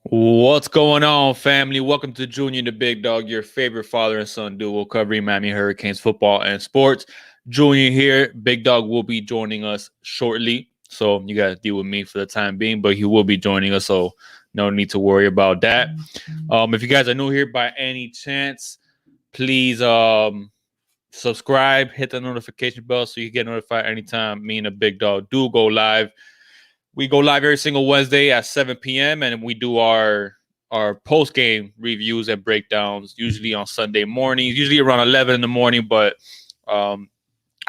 What's going on, family? Welcome to Junior and the Big Dog, your favorite father and son duo covering Miami Hurricanes football and sports. Junior here. Big Dog will be joining us shortly. So you got to deal with me for the time being, but he will be joining us. So no need to worry about that. If you guys are new here by any chance, please subscribe, hit the notification bell so you get notified anytime me and the Big Dog do go live. We go live every single Wednesday at 7 p.m. and we do our post game reviews and breakdowns usually on Sunday mornings, usually around 11 in the morning, but um,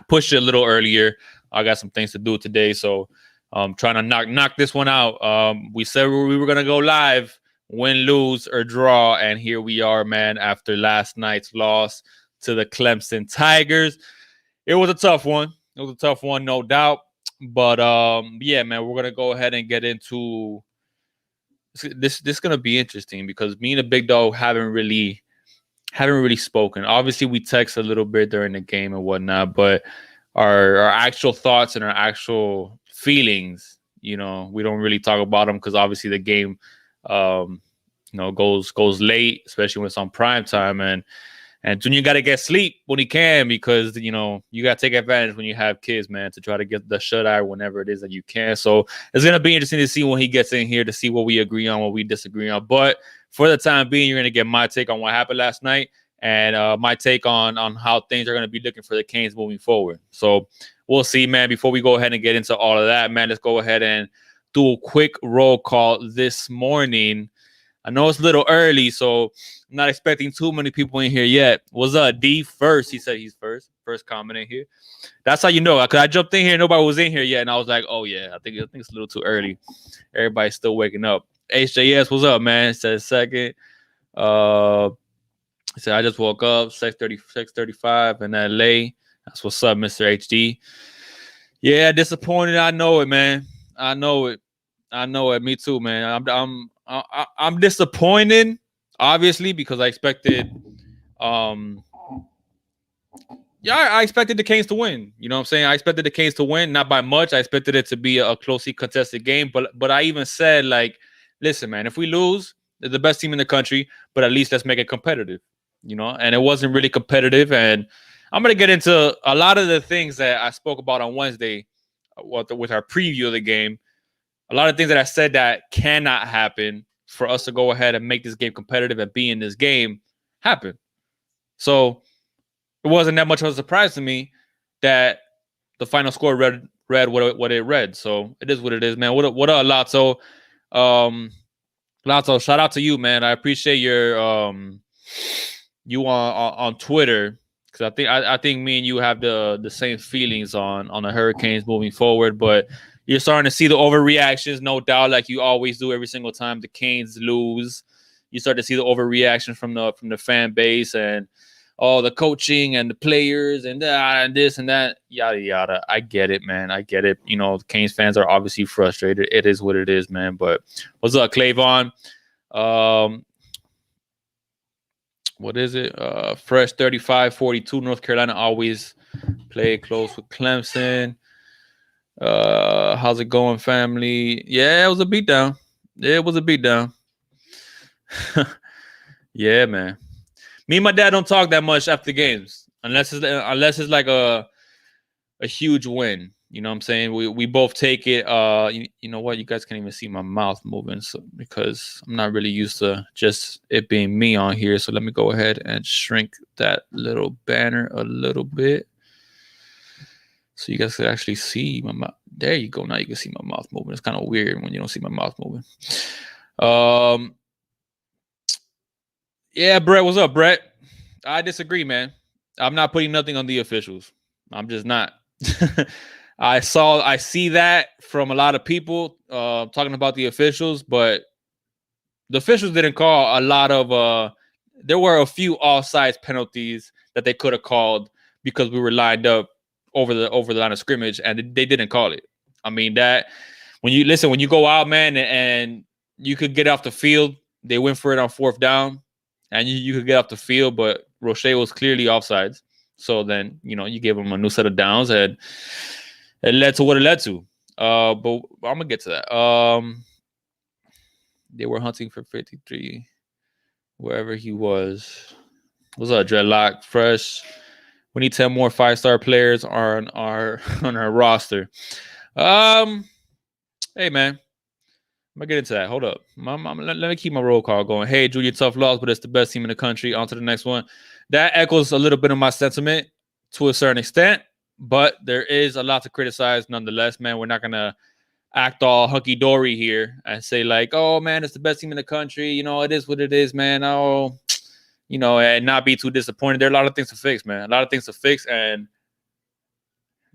push it a little earlier. I got some things to do today, so I'm trying to knock this one out. We said we were gonna go live, win, lose, or draw, and here we are, man. After last night's loss to the Clemson Tigers, it was a tough one. It was a tough one, no doubt. But yeah, man, we're gonna go ahead and get into this. This is gonna be interesting because me and the Big Dog haven't really spoken. Obviously, we text a little bit during the game and whatnot, but our actual thoughts and our actual feelings, we don't really talk about them because obviously the game, um, goes late, especially when it's on prime time, and Junior got to get sleep when he can because you got to take advantage when you have kids, man, to try to get the shut eye whenever it is that you can. So it's gonna be interesting to see when he gets in here to see what we agree on, what we disagree on. But for the time being, you're gonna get my take on what happened last night and my take on how things are gonna be looking for the Canes moving forward. So we'll see, man. Before we go ahead and get into all of that, man, let's go ahead and do a quick roll call this morning. I know it's a little early, so I'm not expecting too many people in here yet. What's up, D? First, he said he's first comment in here. That's how you know. Cause I jumped in here, nobody was in here yet, and I was like, oh yeah, I think it's a little too early. Everybody's still waking up. HJS, what's up, man? Said second. Uh, he said I just woke up. 6:35 in LA. That's what's up, Mr. HD. Yeah, disappointed. I know it, man. I know it. I know it. Me too, man. I'm disappointed, obviously, because I expected, um, I expected the Canes to win. You know what I'm saying? I expected the Canes to win, not by much. I expected it to be a closely contested game, but I even said like, listen, man, if we lose, they're the best team in the country, but at least let's make it competitive. And it wasn't really competitive, and I'm gonna get into a lot of the things that I spoke about on Wednesday with our preview of the game. A lot of things that I said that cannot happen for us to go ahead and make this game competitive and be in this game happen. So it wasn't that much of a surprise to me that the final score read what it read. So it is what it is, man. What up, Lotso? Lotso, shout out to you, man. I appreciate your you on Twitter because I think me and you have the same feelings on the Hurricanes moving forward, but you're starting to see the overreactions, no doubt, like you always do every single time the Canes lose. You start to see the overreaction from the fan base and all the coaching and the players and this and that, yada yada. I get it, man. I get it. The Canes fans are obviously frustrated. It is what it is, man. But what's up, Clavon? Um, what is it? Fresh 35-42. North Carolina always play close with Clemson. How's it going, family? Yeah, it was a beatdown. It was a beatdown. Yeah, man. Me and my dad don't talk that much after games, unless it's like a huge win. You know what I'm saying? We both take it. You know what? You guys can't even see my mouth moving, so because I'm not really used to just it being me on here. So let me go ahead and shrink that little banner a little bit, so you guys can actually see my mouth. There you go. Now you can see my mouth moving. It's kind of weird when you don't see my mouth moving. Yeah, Brett. What's up, Brett? I disagree, man. I'm not putting nothing on the officials. I'm just not. I see that from a lot of people talking about the officials, but the officials didn't call a lot of. There were a few offsides penalties that they could have called because we were lined up over the line of scrimmage, and they didn't call it. I mean that when you go out, man, and you could get off the field, they went for it on fourth down, and you could get off the field, but Roche was clearly offsides. So then you gave him a new set of downs, and it led to what it led to. But I'm gonna get to that. They were hunting for 53 wherever he was. What's up, Dreadlock? Fresh. We need 10 more 5-star players on our on our roster. Hey man, I'm gonna get into that. Hold up. Let me keep my roll call going. Hey, Junior, tough loss, but it's the best team in the country. On to the next one. That echoes a little bit of my sentiment to a certain extent, but there is a lot to criticize nonetheless, man. We're not gonna act all hunky-dory here and say like, oh man, it's the best team in the country. You know, it is what it is, man. Oh, you know, and not be too disappointed. There are a lot of things to fix, man. A lot of things to fix, and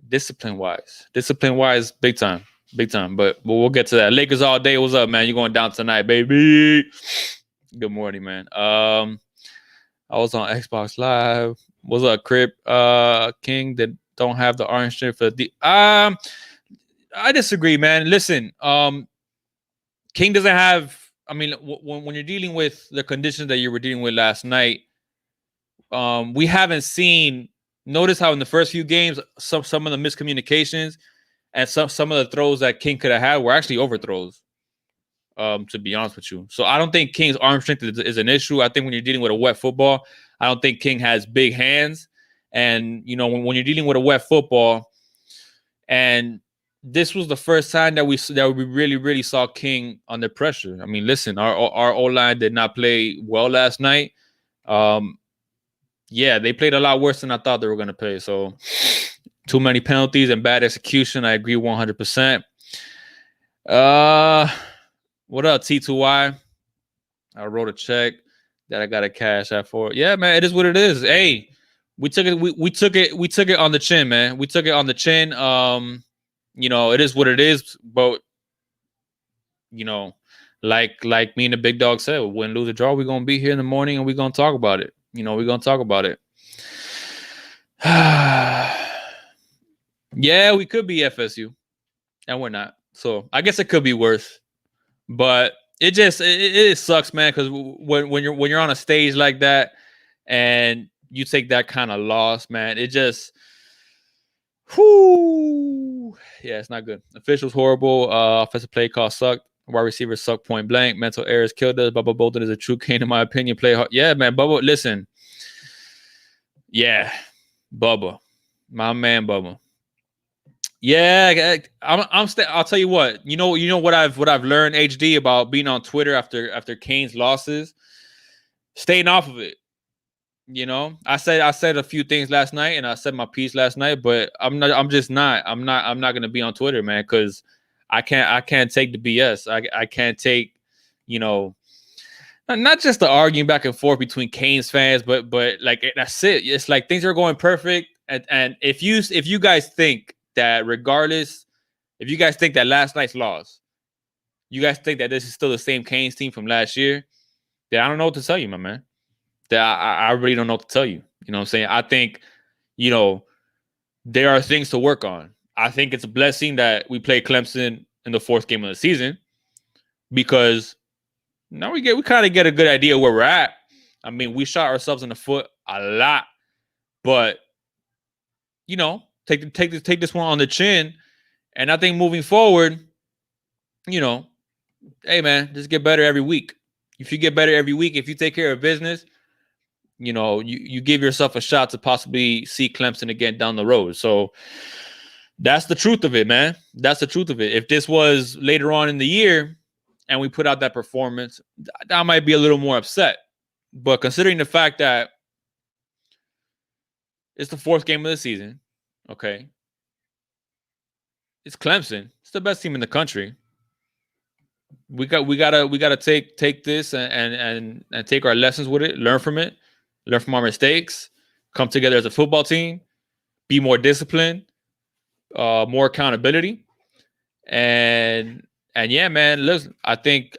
discipline-wise, big time. Big time. But we'll get to that. Lakers all day. What's up, man? You going down tonight, baby? Good morning, man. I was on Xbox Live. What's up, Crip? King that don't have the orange strip for the I disagree, man. Listen, King doesn't have. I mean, when you're dealing with the conditions that you were dealing with last night, we haven't seen. Notice how in the first few games, some of the miscommunications and some of the throws that King could have had were actually overthrows. To be honest with you, so I don't think King's arm strength is an issue. I think when you're dealing with a wet football, I don't think King has big hands, and you know when you're dealing with a wet football, and this was the first time that we really saw King under pressure. I mean, listen, our O-line did not play well last night. Yeah, they played a lot worse than I thought they were going to play. So too many penalties and bad execution. I agree 100%. What up, T2Y? I wrote a check that I got a cash out for. Yeah, man, it is what it is. Hey, we took it. We took it on the chin, man. We took it on the chin. You know, it is what it is. But you know, like me and the big dog said, win, lose, or draw, we're gonna be here in the morning and we're gonna talk about it. You know, we're gonna talk about it. Yeah, we could be FSU, and we're not. So I guess it could be worse. But it sucks, man, because when you're on a stage like that and you take that kind of loss, man, it just yeah, it's not good. Officials horrible. Offensive play call sucked. Wide receivers suck point blank. Mental errors killed us. Bubba Bolden is a true king in my opinion. Play hard. Yeah, man. Bubba, listen. Yeah, Bubba, my man, Bubba. Yeah, I'll tell you what. You know what I've learned, HD, about being on Twitter after Kane's losses. Staying off of it. You know, I said a few things last night, and I said my piece last night, but I'm not gonna be on Twitter, man, because I can't take the BS. I can't take, you know, not just the arguing back and forth between Canes fans, but like that's it. It's like things are going perfect, and if you guys think that regardless, if you guys think that last night's loss, you guys think that this is still the same Canes team from last year, then I don't know what to tell you, my man. That I really don't know what to tell you. You know what I'm saying? I think, you know, there are things to work on. I think it's a blessing that we play Clemson in the 4th game of the season, because now we kind of get a good idea where we're at. I mean, we shot ourselves in the foot a lot, but you know, take this one on the chin, and I think moving forward, you know, hey man, just get better every week. If you get better every week, if you take care of business, you know, you give yourself a shot to possibly see Clemson again down the road. So that's the truth of it, man. That's the truth of it. If this was later on in the year and we put out that performance, I might be a little more upset. But considering the fact that it's the 4th game of the season, okay, it's Clemson. It's the best team in the country. We gotta take this and take our lessons with it, learn from it, learn from our mistakes, come together as a football team, be more disciplined, more accountability, and yeah, man. Listen, I think,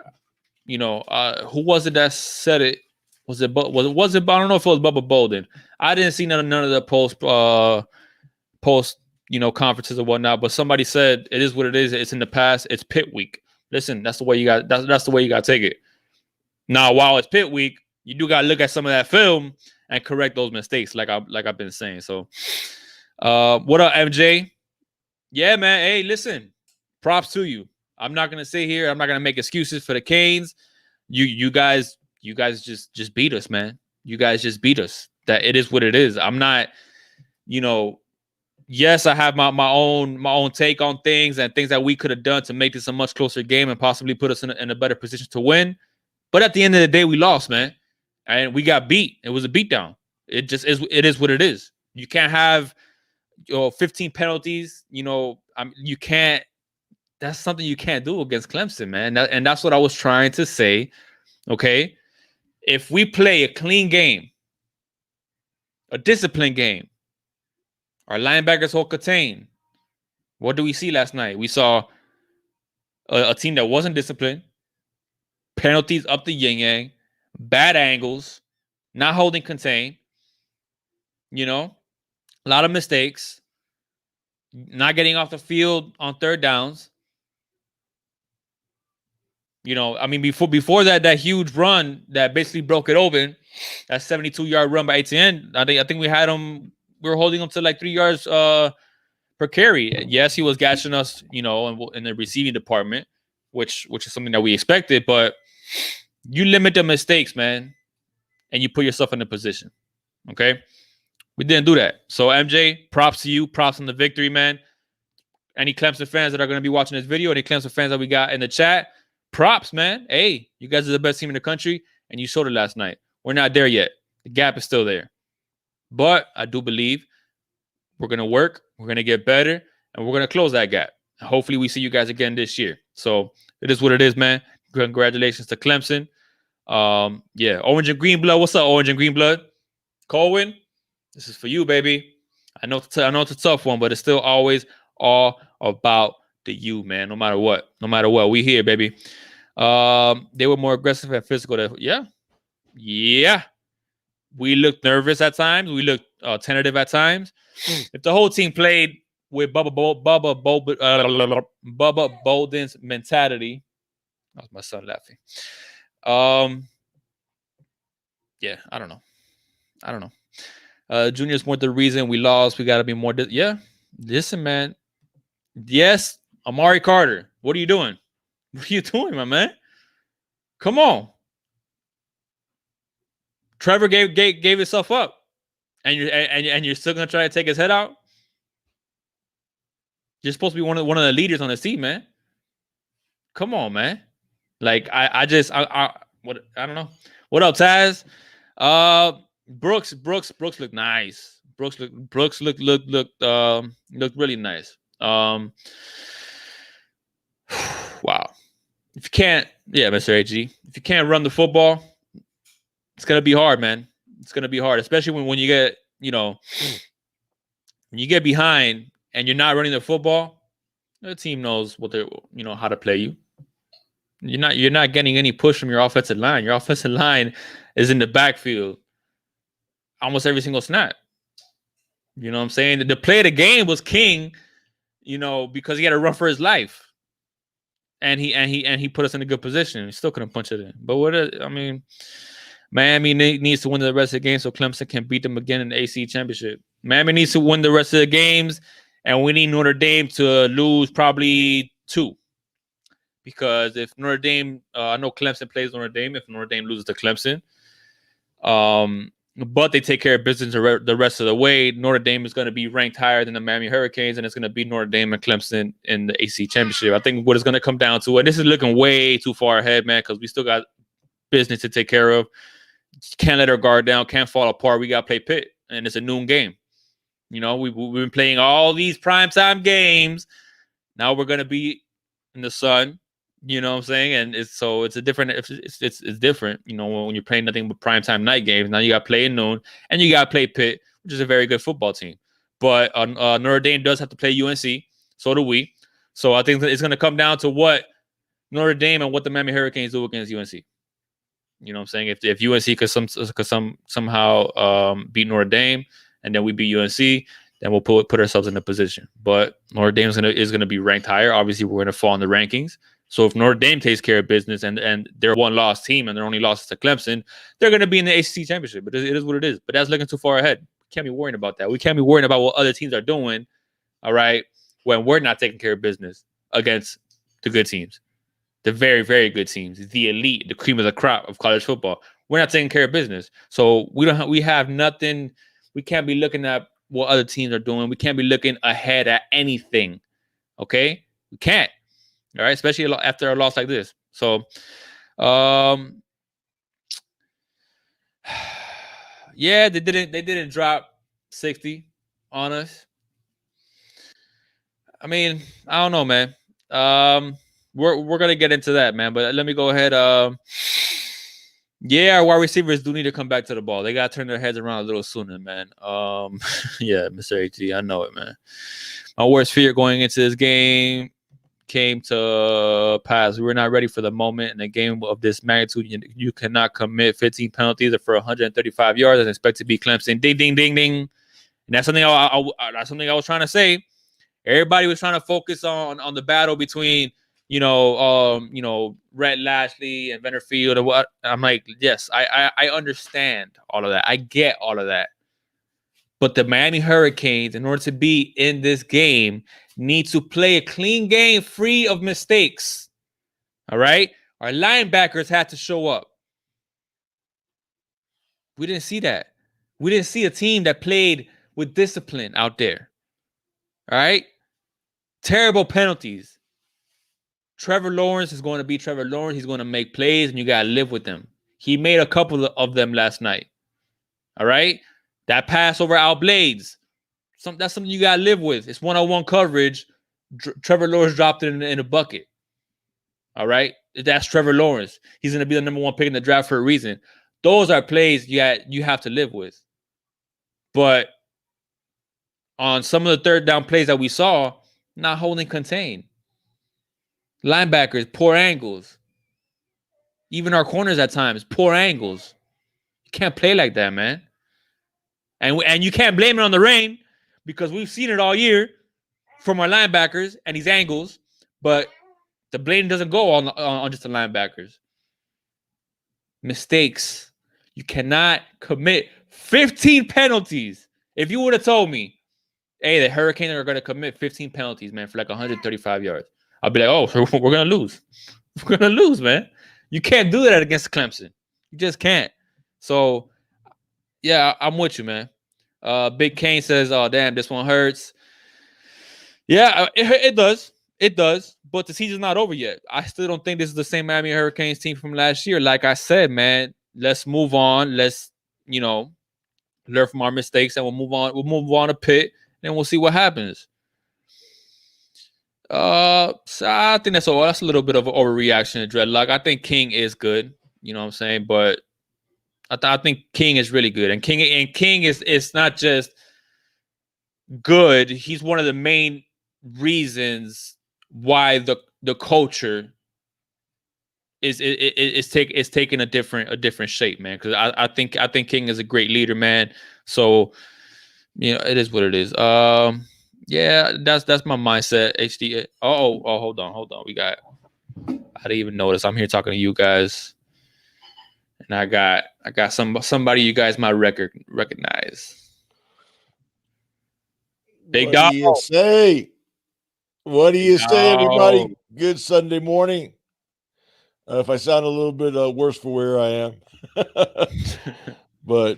you know, who was it that said it? Was it I don't know if it was Bubba Bolden. I didn't see none of the post you know, conferences or whatnot, but somebody said it is what it is. It's in the past. It's pit week. Listen, that's the way you got. That's the way you got to take it. Now, while it's pit week, you do got to look at some of that film and correct those mistakes, like I've been saying. So, what up, MJ? Yeah, man. Hey, listen. Props to you. I'm not gonna sit here. I'm not gonna make excuses for the Canes. You guys just beat us, man. You guys just beat us. That it is what it is. I'm not, you know, yes, I have my own take on things and things that we could have done to make this a much closer game and possibly put us in a better position to win. But at the end of the day, we lost, man, and we got beat. It was a beatdown. It just is. It is what it is. You can't have 15 penalties. You can't. That's something you can't do against Clemson, man. And that's what I was trying to say. Okay, if we play a clean game, a disciplined game, our linebackers hold contain. What do we see last night? We saw a team that wasn't disciplined, penalties up the yin yang, bad angles, not holding contain. A lot of mistakes, not getting off the field on third downs. Before that huge run that basically broke it open, that 72-yard run by Etienne, I think we had him. We were holding him to like 3 yards per carry. Yes, he was gashing us, in the receiving department, which is something that we expected. But you limit the mistakes, man, and you put yourself in a position. Okay, we didn't do that. So MJ, props to you. Props on the victory, man. Any Clemson fans that are going to be watching this video, any Clemson fans that we got in the chat, props, man. Hey, you guys are the best team in the country, and you showed it last night. We're not there yet. The gap is still there. But I do believe we're going to work, we're going to get better, and we're going to close that gap. Hopefully we see you guys again this year. So it is what it is, man. Congratulations to Clemson. Orange and green blood. What's up, Orange and green blood? Colwyn, this is for you, baby. I know it's a tough one, but it's still always all about the you, man. No matter what, we here, baby. They were more aggressive and physical. Yeah. We looked nervous at times. We looked tentative at times. If the whole team played with Bubba Bolden's mentality, that was my son laughing. I don't know. Junior's more the reason we lost. We got to be more. Listen, man. Yes, Amari Carter. What are you doing? What are you doing, my man? Come on. Trevor gave himself up, and you're still gonna try to take his head out. You're supposed to be one of the leaders on the team, man. Come on, man. Like I don't know. What up, Taz? Brooks looked nice. Brooks looked really nice. Wow. If you can't, Mr. AG, if you can't run the football, it's gonna be hard, man. It's gonna be hard, especially when you get, when you get behind and you're not running the football. The team knows what they're, how to play you. You're not getting any push from your offensive line. Your offensive line is in the backfield almost every single snap. You know what I'm saying? The play of the game was King, because he had to run for his life. And he put us in a good position. He still couldn't punch it in. But Miami needs to win the rest of the game so Clemson can beat them again in the AC Championship. Miami needs to win the rest of the games, and we need Notre Dame to lose probably 2. Because if Notre Dame, I know Clemson plays Notre Dame. If Notre Dame loses to Clemson, but they take care of business the rest of the way, Notre Dame is going to be ranked higher than the Miami Hurricanes, and it's going to be Notre Dame and Clemson in the AC Championship. I think what it's going to come down to, and this is looking way too far ahead, man, because we still got business to take care of. Can't let our guard down. Can't fall apart. We got to play Pitt, and it's a noon game. We've been playing all these primetime games. Now we're going to be in the sun. You know what I'm saying? And it's a different. It's different. When you're playing nothing but primetime night games. Now you got to play in noon, and you got to play Pitt, which is a very good football team. But Notre Dame does have to play UNC. So do we. So I think that it's going to come down to what Notre Dame and what the Miami Hurricanes do against UNC. You know what I'm saying? If UNC could somehow beat Notre Dame, and then we beat UNC, then we'll put ourselves in a position. But Notre Dame is gonna be ranked higher. Obviously, we're gonna fall in the rankings. So if Notre Dame takes care of business and they're a one-loss team and their only loss is to Clemson, they're gonna be in the ACC championship. But it is what it is. But that's looking too far ahead. We can't be worrying about that. We can't be worrying about what other teams are doing. All right, when we're not taking care of business against the good teams. The very, very good teams, the elite, the cream of the crop of college football. We're not taking care of business. So we have nothing. We can't be looking at what other teams are doing. We can't be looking ahead at anything. Okay? We can't. All right, especially after a loss like this. So yeah, they didn't drop 60 on us. I mean, I don't know, man. We're gonna get into that, man. But let me go ahead. Yeah, our wide receivers do need to come back to the ball. They gotta turn their heads around a little sooner, man. Yeah, Mr. AT, I know it, man. My worst fear going into this game came to pass. We were not ready for the moment. In a game of this magnitude, you cannot commit 15 penalties for 135 yards and expect to beat Clemson. Ding, ding, ding, ding. And that's something that's something I was trying to say. Everybody was trying to focus on the battle between Rhett Lashley and Vennerfield and what. I'm like, yes, I understand all of that. I get all of that. But the Miami Hurricanes, in order to be in this game, need to play a clean game free of mistakes. All right? Our linebackers had to show up. We didn't see that. We didn't see a team that played with discipline out there. All right? Terrible penalties. Trevor Lawrence is going to be Trevor Lawrence. He's going to make plays, and you got to live with them. He made a couple of them last night. All right? That pass over Al Blades. That's something you got to live with. It's one-on-one coverage. Trevor Lawrence dropped it in a bucket. All right? That's Trevor Lawrence. He's going to be the number one pick in the draft for a reason. Those are plays you have to live with. But on some of the third down plays that we saw, not holding contain. Linebackers, poor angles. Even our corners at times, poor angles. You can't play like that, man. And you can't blame it on the rain because we've seen it all year from our linebackers and these angles, but the blame doesn't go on just the linebackers. Mistakes. You cannot commit 15 penalties. If you would have told me, hey, the Hurricanes are going to commit 15 penalties, man, for like 135 yards, I'll be like, oh, we're going to lose. We're going to lose, man. You can't do that against Clemson. You just can't. So, yeah, I'm with you, man. Big Kane says, oh, damn, this one hurts. Yeah, it does. It does. But the season's not over yet. I still don't think this is the same Miami Hurricanes team from last year. Like I said, man, let's move on. Let's, learn from our mistakes and we'll move on. We'll move on to Pitt and we'll see what happens. So I think that's a little bit of an overreaction to Dreadlock. I think King is good. You know what I'm saying? But I think King is really good. And King is not just good. He's one of the main reasons why the culture is taking a different shape, man. Because I think King is a great leader, man. So it is what it is. Yeah, that's my mindset. HD. Oh, hold on. I didn't even notice. I'm here talking to you guys, and I got somebody you guys might recognize. Big dog. What do you say, everybody? Good Sunday morning. If I sound a little bit worse for where I am, but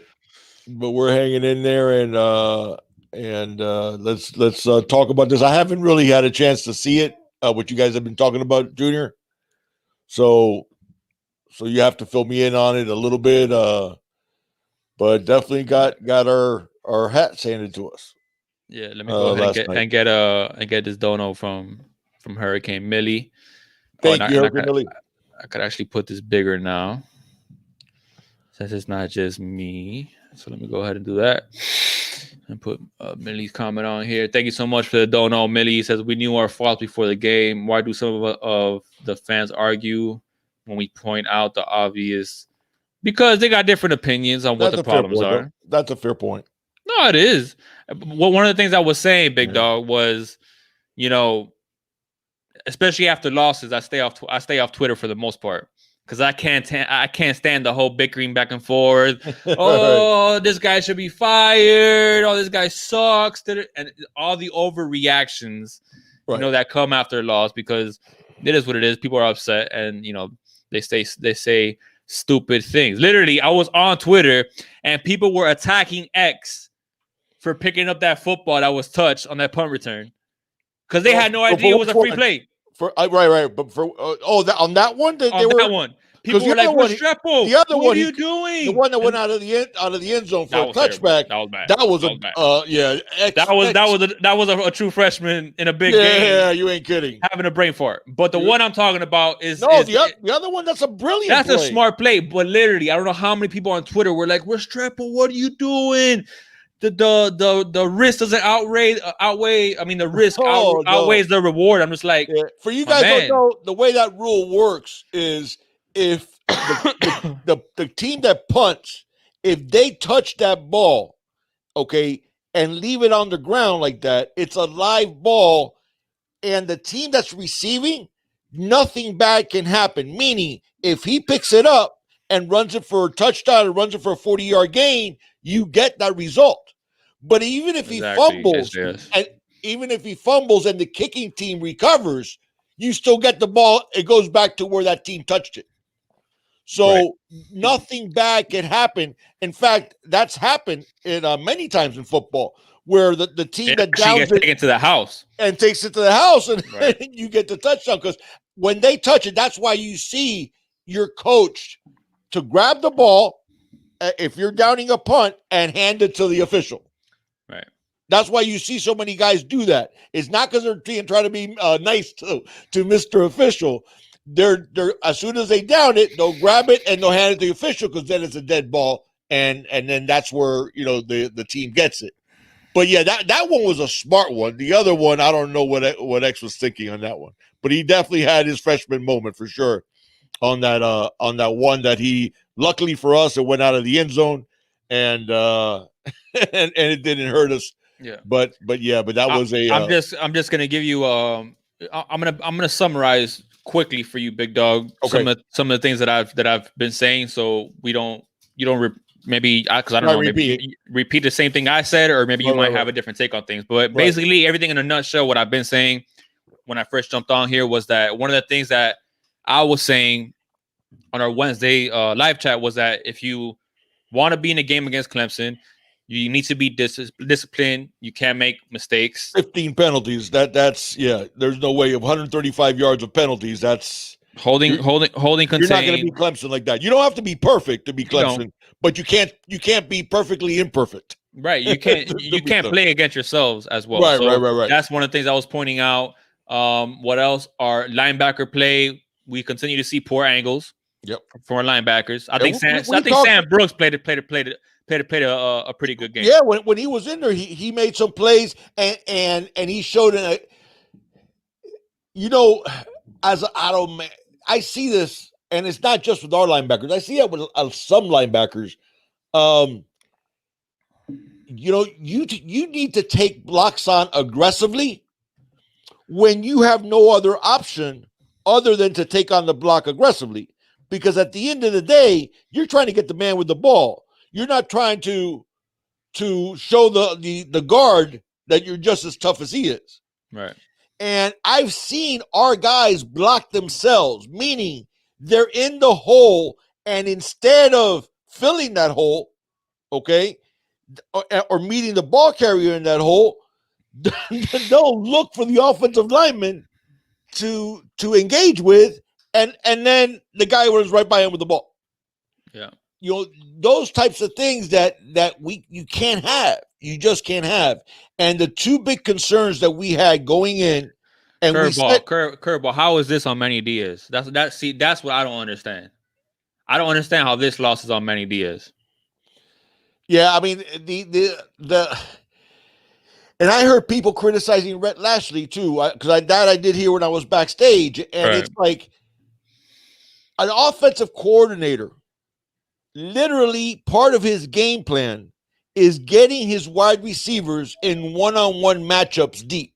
we're hanging in there, and let's talk about this. I haven't really had a chance to see it, what you guys have been talking about, Junior. So you have to fill me in on it a little bit, but definitely got our hats handed to us. Yeah, let me go ahead and get this dono from Hurricane Millie. Thank you, Hurricane Millie. I could actually put this bigger now, since it's not just me. So let me go ahead and do that and put Millie's comment on here. Thank you so much for the dono. Millie says, we knew our faults before the game. Why do some of the fans argue when we point out the obvious? Because they got different opinions on what the problems are. That's a fair point. No, it is. Well, one of the things I was saying, Big Dog, was, especially after losses, I stay off Twitter for the most part because I can't stand the whole bickering back and forth. Oh, this guy should be fired. Oh, this guy sucks, and all the overreactions, that come after a loss. Because it is what it is. People are upset, and they say stupid things. Literally, I was on Twitter, and people were attacking X for picking up that football that was touched on that punt return because they had no idea it was a free play. Right. But on that one, that one, people were like, "Restrepo, the other what one, are you doing?" The one that went out of the end zone for a touchback. That was bad. That was That was a true freshman in a big game. Yeah, you ain't kidding. Having a brain fart. But the one I'm talking about is the other one. That's a brilliant. That's a smart play. But literally, I don't know how many people on Twitter were like, "Restrepo, what are you doing? The risk doesn't outweigh. I mean, the risk outweighs the reward." I'm just like, for you guys don't know, the way that rule works is if the team that punts, if they touch that ball, okay, and leave it on the ground like that, it's a live ball, and the team that's receiving, nothing bad can happen. Meaning, if he picks it up and runs it for a touchdown or runs it for a 40-yard gain, you get that result. But even if he fumbles, and even if he fumbles and the kicking team recovers, you still get the ball. It goes back to where that team touched it. So nothing bad can happen. In fact, that's happened in many times in football where the team that downs it to the house and takes it to the house, and you get the touchdown. Because when they touch it, that's why you see you're coached to grab the ball if you're downing a punt and hand it to the official. Right. That's why you see so many guys do that. It's not because they're trying to be nice to Mr. Official. They're as soon as they down it, they'll grab it and they'll hand it to the official because then it's a dead ball, and then that's where the team gets it. But yeah, that one was a smart one. The other one, I don't know what X was thinking on that one, but he definitely had his freshman moment for sure on that one that he, luckily for us, it went out of the end zone, and and it didn't hurt us. Yeah, but that was a. I'm just gonna give you I'm gonna summarize quickly for you, big dog. Okay. Some of the things that I've been saying, so you don't maybe because I don't know, maybe repeat the same thing I said, or maybe you might have a different take on things. But basically, everything in a nutshell, what I've been saying when I first jumped on here was that one of the things that I was saying on our Wednesday live chat was that if you want to be in a game against Clemson, you need to be disciplined. You can't make mistakes. 15 penalties. That's there's no way of 135 yards of penalties. That's holding contained. You're not going to be Clemson like that. You don't have to be perfect to be Clemson, but you can't be perfectly imperfect. Right. You can't play against yourselves as well. Right. That's one of the things I was pointing out. What else? Our linebacker play. We continue to see poor angles. Yep. From our linebackers. I think Sam Brooks played a pretty good game. Yeah, when he was in there, he made some plays and he showed as an auto man. I see this, and it's not just with our linebackers. I see it with some linebackers. You need to take blocks on aggressively when you have no other option other than to take on the block aggressively. Because at the end of the day, you're trying to get the man with the ball. You're not trying to show the guard that you're just as tough as he is. Right. And I've seen our guys block themselves, meaning they're in the hole, and instead of filling that hole, okay, or meeting the ball carrier in that hole, they'll look for the offensive lineman to engage with, and then the guy runs right by him with the ball. Yeah. Those types of things that you can't have. You just can't have. And the two big concerns that we had going in, and curveball. How is this on Manny Diaz? That's what I don't understand. I don't understand how this loss is on Manny Diaz. Yeah, I mean the and I heard people criticizing Rhett Lashley too, because I did hear when I was backstage, and It's like an offensive coordinator. Literally, part of his game plan is getting his wide receivers in one-on-one matchups deep.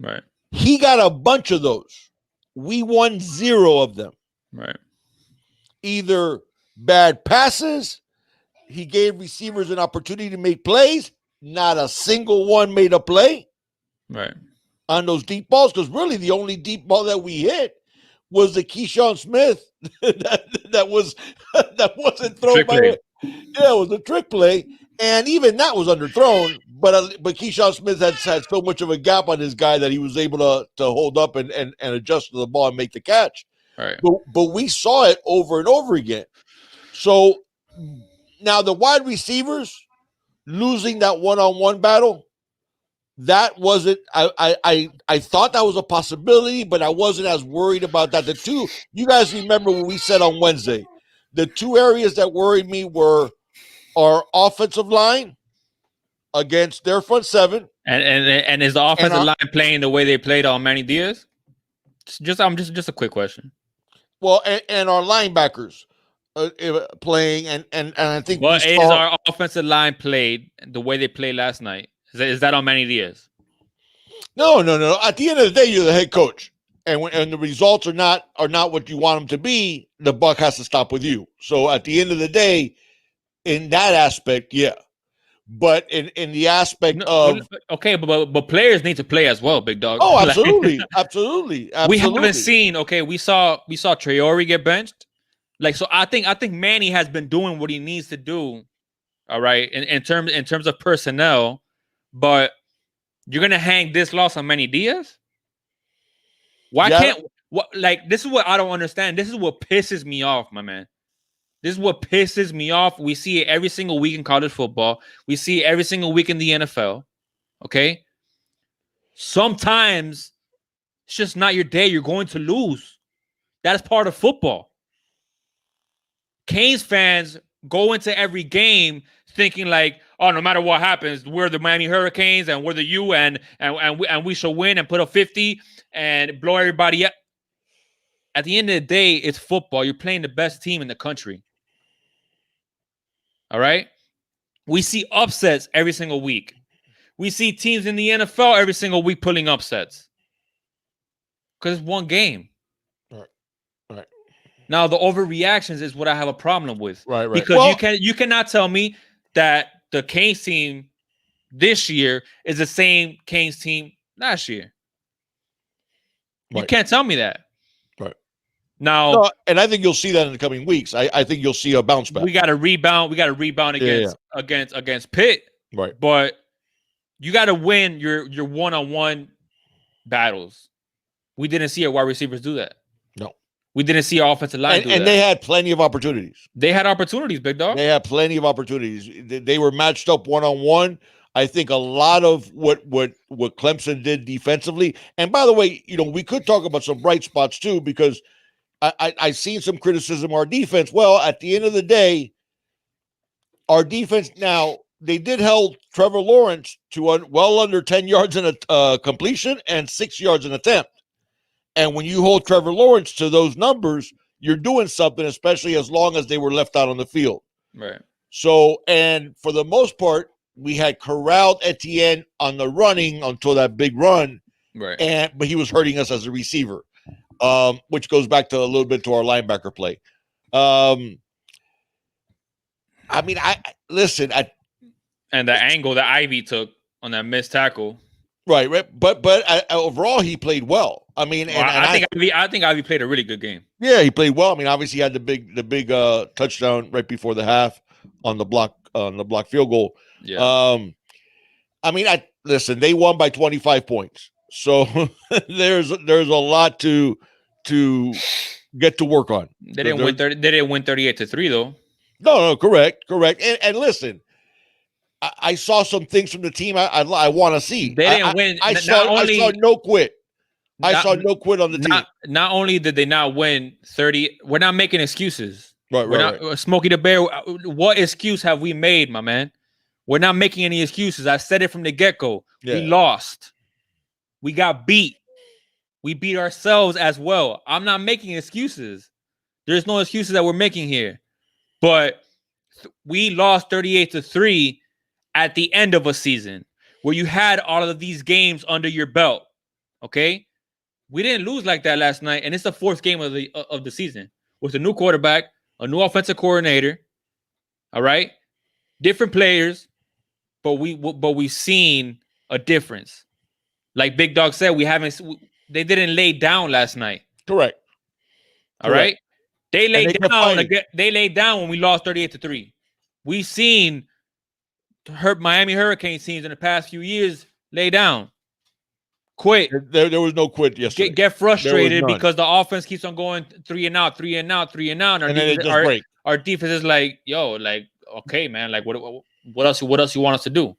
Right. He got a bunch of those. We won 0 of them. Right. Either bad passes, he gave receivers an opportunity to make plays. Not a single one made a play. Right. on those deep balls, because really the only deep ball that we hit was the Keyshawn Smith that wasn't thrown Trick by play. it. Yeah, it was a trick play, and even that was underthrown. But Keyshawn Smith had so much of a gap on his guy that he was able to hold up and adjust to the ball and make the catch. All right. But we saw it over and over again. So now the wide receivers losing that one-on-one battle, that wasn't. I thought that was a possibility, but I wasn't as worried about that. The two, you guys remember what we said on Wednesday. The two areas that worried me were our offensive line against their front seven, And is the offensive line playing the way they played on Manny Diaz? Just a quick question. Well, and our linebackers playing, and I think. But is our offensive line played the way they played last night? Is that on Manny Diaz? No. At the end of the day, you're the head coach, and when the results are not what you want them to be, the buck has to stop with you. So at the end of the day, in that aspect, yeah. But in the aspect of okay, but players need to play as well, big dog. Oh, absolutely, absolutely. We haven't seen. Okay, we saw Traore get benched. Like, so I think Manny has been doing what he needs to do. All right, in terms of personnel, but you're gonna hang this loss on Manny Diaz? Why can't this is what I don't understand. This is what pisses me off, my man. This is what pisses me off. We see it every single week in college football. We see it every single week in the NFL. Okay? Sometimes it's just not your day. You're going to lose. That is part of football. Canes fans go into every game thinking like, oh, no matter what happens, we're the Miami Hurricanes and we're the U and we shall win and put up 50 and blow everybody up. At the end of the day, it's football. You're playing the best team in the country. All right? We see upsets every single week. We see teams in the NFL every single week pulling upsets. Because it's one game. Right. Now, the overreactions is what I have a problem with. Right. Because you cannot tell me that the Canes team this year is the same Canes team last year. Right. You can't tell me that. Right. Now, and I think you'll see that in the coming weeks. I think you'll see a bounce back. We got to rebound. We got to rebound against Pitt. Right. But you got to win your one-on-one battles. We didn't see our wide receivers do that. No. We didn't see our offensive line do that. And they had plenty of opportunities. They had opportunities, big dog. They had plenty of opportunities. They were matched up one-on-one. I think a lot of what Clemson did defensively. And by the way, we could talk about some bright spots too, because I've seen some criticism of our defense. Well, at the end of the day, our defense now, they did held Trevor Lawrence to well under 10 yards in a completion and 6 yards in attempt. And when you hold Trevor Lawrence to those numbers, you're doing something, especially as long as they were left out on the field. Right. So, and for the most part, we had corralled Etienne on the running until that big run. Right. But he was hurting us as a receiver, which goes back to a little bit to our linebacker play. Listen. And the angle that Ivy took on that missed tackle. Right. But overall, he played well. I mean, I think Ivy played a really good game. Yeah, he played well. I mean, obviously, he had the big touchdown right before the half on the block field goal. Yeah. Listen, they won by 25 points, so there's a lot to get to work on. They didn't win 38-3 though. No, correct. And listen, I saw some things from the team I want to see. They didn't win. I saw no quit. I saw no quit on the team. Not only did they not win 30, we're not making excuses. Right. Smokey the Bear, what excuse have we made, my man? We're not making any excuses. I said it from the get-go. Yeah. We lost. We got beat. We beat ourselves as well. I'm not making excuses. There's no excuses that we're making here. But we lost 38-3 at the end of a season where you had all of these games under your belt. Okay? We didn't lose like that last night, and it's the fourth game of the season with a new quarterback, a new offensive coordinator. All right? Different players, but we've seen a difference. Like Big Dog said, they didn't lay down last night. Correct. All right. They laid down fighting. They laid down when we lost 38-3. We've seen Miami Hurricane teams in the past few years lay down. Quit. There was no quit yesterday. Get frustrated because the offense keeps on going 3 and out. And then it just break. Our defense is like, yo, like, okay, man, like what else you want us to do?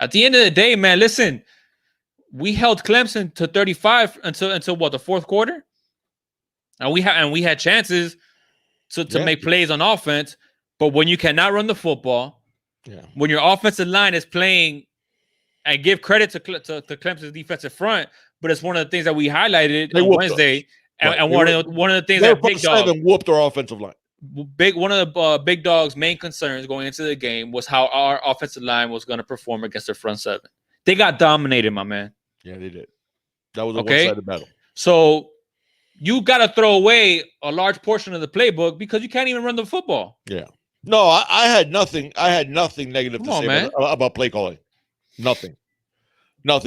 At the end of the day, man, listen, we held Clemson to 35 until what, the fourth quarter? And we had chances to make plays on offense, but when you cannot run the football, when your offensive line is playing, and give credit to Clemson's defensive front, but it's one of the things that we highlighted on Wednesday, and one of the things that Big Dog whooped our offensive line. One of the Big Dog's main concerns going into the game was how our offensive line was going to perform against their front seven. They got dominated, my man. Yeah, they did. That was a one-sided battle. So you got to throw away a large portion of the playbook because you can't even run the football. Yeah. No, I had nothing. I had nothing negative to say about play calling. Nothing,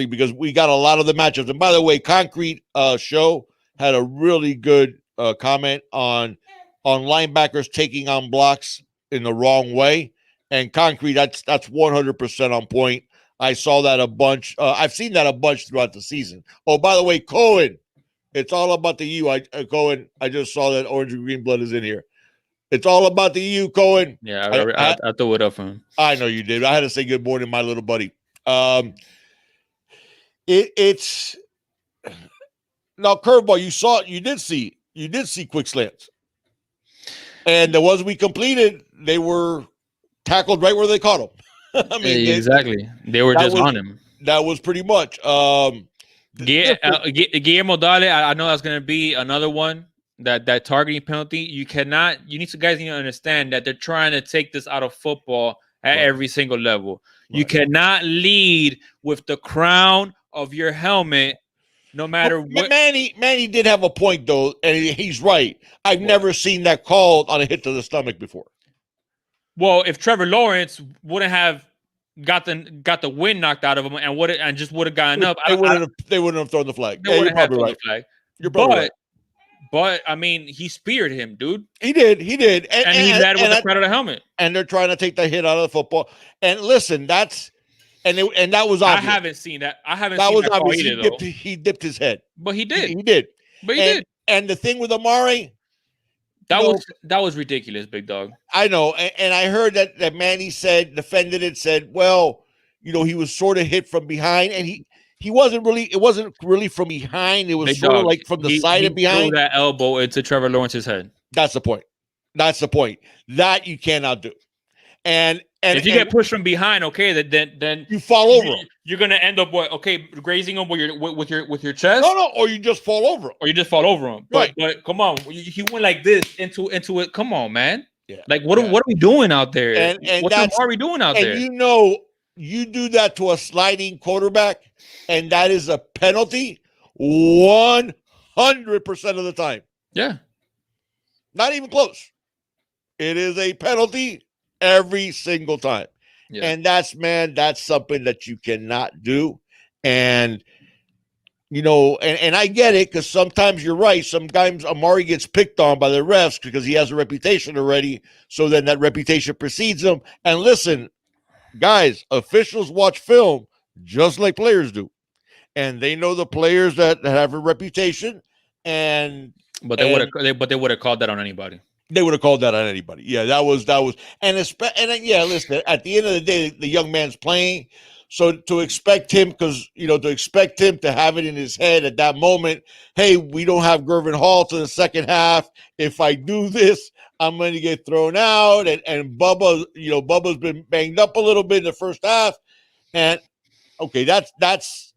because we got a lot of the matchups. And by the way, Concrete Show had a really good comment on linebackers taking on blocks in the wrong way. And Concrete, that's 100% on point. I saw that a bunch. I've seen that a bunch throughout the season. Oh, by the way, Cohen, it's all about the U. Cohen, I just saw that Orange and Green Blood is in here. It's all about the U, Cohen. Yeah, I threw it up for him. I know you did. I had to say good morning, my little buddy. It's now curveball. You did see quick slants, and the ones we completed, they were tackled right where they caught them. I mean, exactly. They were just on him. That was pretty much. Guillermo Dale. I know that's going to be another one. That targeting penalty. You need to guys need to understand that they're trying to take this out of football at every single level. Right. You cannot lead with the crown of your helmet, no matter what. Manny did have a point though, and he's right. I've never seen that called on a hit to the stomach before. Well, if Trevor Lawrence wouldn't have got the wind knocked out of him and just would have gotten up, they wouldn't have thrown the flag. They wouldn't have thrown the flag. You're probably right. But I mean, he speared him, dude. He did, and he led with the crown of the helmet. And they're trying to take the hit out of the football. And listen, that was obvious. I haven't seen that. That was obvious. He dipped his head, but he did. He did. But he did. And the thing with Amari, that was ridiculous, Big Dog. I know, and I heard that Manny defended it, said, well, he was sort of hit from behind, and he wasn't really. It wasn't really from behind. It was sort of like from the side and behind. Threw that elbow into Trevor Lawrence's head. That's the point. That you cannot do. And if you get pushed from behind, okay, then you fall over him. You're gonna end up grazing him with your chest. No, or you just fall over him. Right. But come on, he went like this into it. Come on, man. Yeah. Like what are we doing out there? And what are we doing out there? And you do that to a sliding quarterback, and that is a penalty 100% of the time. Yeah. Not even close. It is a penalty every single time. Yeah. And that's something that you cannot do. And, and I get it, because sometimes you're right. Sometimes Amari gets picked on by the refs because he has a reputation already. So then that reputation precedes him. And listen, guys, officials watch film just like players do. And they know the players that have a reputation. But they would have called that on anybody. They would have called that on anybody. Yeah, that was, listen, at the end of the day, the young man's playing. So to expect him to have it in his head at that moment, hey, we don't have Gervin Hall to the second half. If I do this, I'm going to get thrown out. And Bubba's been banged up a little bit in the first half. And okay, that's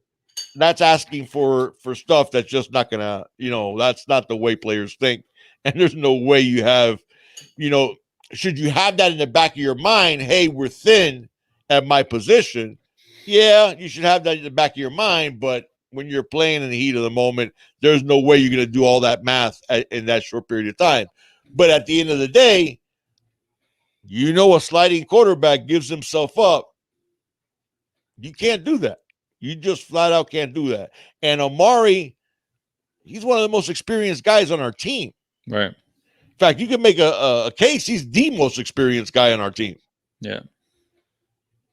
asking for stuff that's just not going to, that's not the way players think. And there's no way you have, should you have that in the back of your mind? Hey, we're thin at my position. Yeah, you should have that in the back of your mind. But when you're playing in the heat of the moment, there's no way you're going to do all that math in that short period of time. But at the end of the day, a sliding quarterback gives himself up. You can't do that. You just flat out can't do that. And Amari, he's one of the most experienced guys on our team. Right. In fact, you can make a case he's the most experienced guy on our team. Yeah.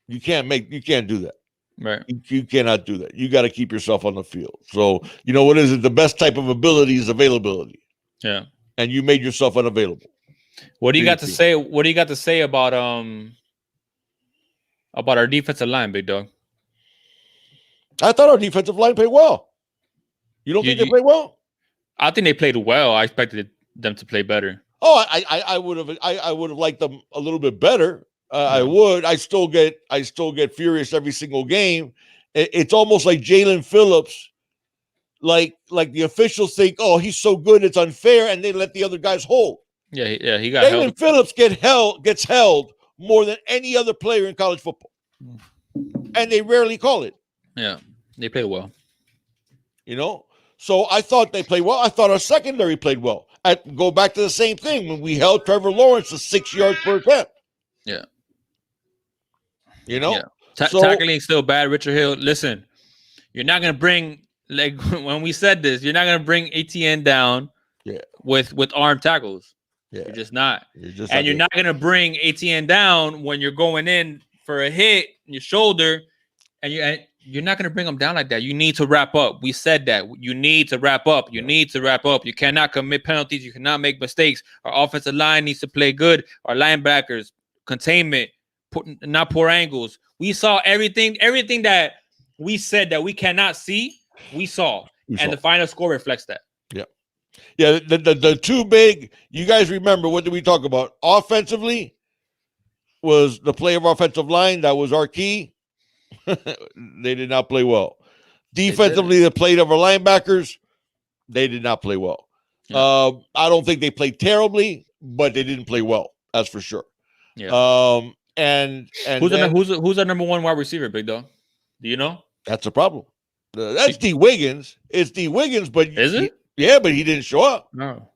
You can't do that. Right. You cannot do that. You got to keep yourself on the field. So, you know what is it? The best type of ability is availability. Yeah. And you made yourself unavailable. What do you got to say? What do you got to say about our defensive line, big dog? I thought our defensive line played well. You don't think they played well? I think they played well. I expected them to play better. Oh, I would have liked them a little bit better. I would. I still get furious every single game. It's almost like Jalen Phillips, like the officials think, oh, he's so good, it's unfair, and they let the other guys hold. Yeah, he got Jalen held. Phillips gets held more than any other player in college football, and they rarely call it. Yeah, they played well. You know, so I thought they played well. I thought our secondary played well. I go back to the same thing when we held Trevor Lawrence to 6 yards per attempt. Yeah. You know, tackling still bad. Richard Hill, listen, you're not gonna bring, like when we said this, you're not gonna bring ATN down with arm tackles. You're just not. You're not gonna bring ATN down when you're going in for a hit in your shoulder, and you're not gonna bring them down like that. You need to wrap up. We said that. You need to wrap up. You need to wrap up. You cannot commit penalties. You cannot make mistakes. Our offensive line needs to play good. Our linebackers, containment, not poor angles. We saw everything that we said that we cannot see, we saw. And the final score reflects that. Yeah, the two big, you guys remember, what did we talk about? Offensively was the play of our offensive line. That was our key. They did not play well. Defensively, the play of our linebackers, they did not play well. Yeah. I don't think they played terribly, but they didn't play well. That's for sure. Yeah. And who's our number one wide receiver, big dog? Do you know? That's a problem. That's D. Wiggins. It's D. Wiggins, but is it? Yeah, but he didn't show up. No.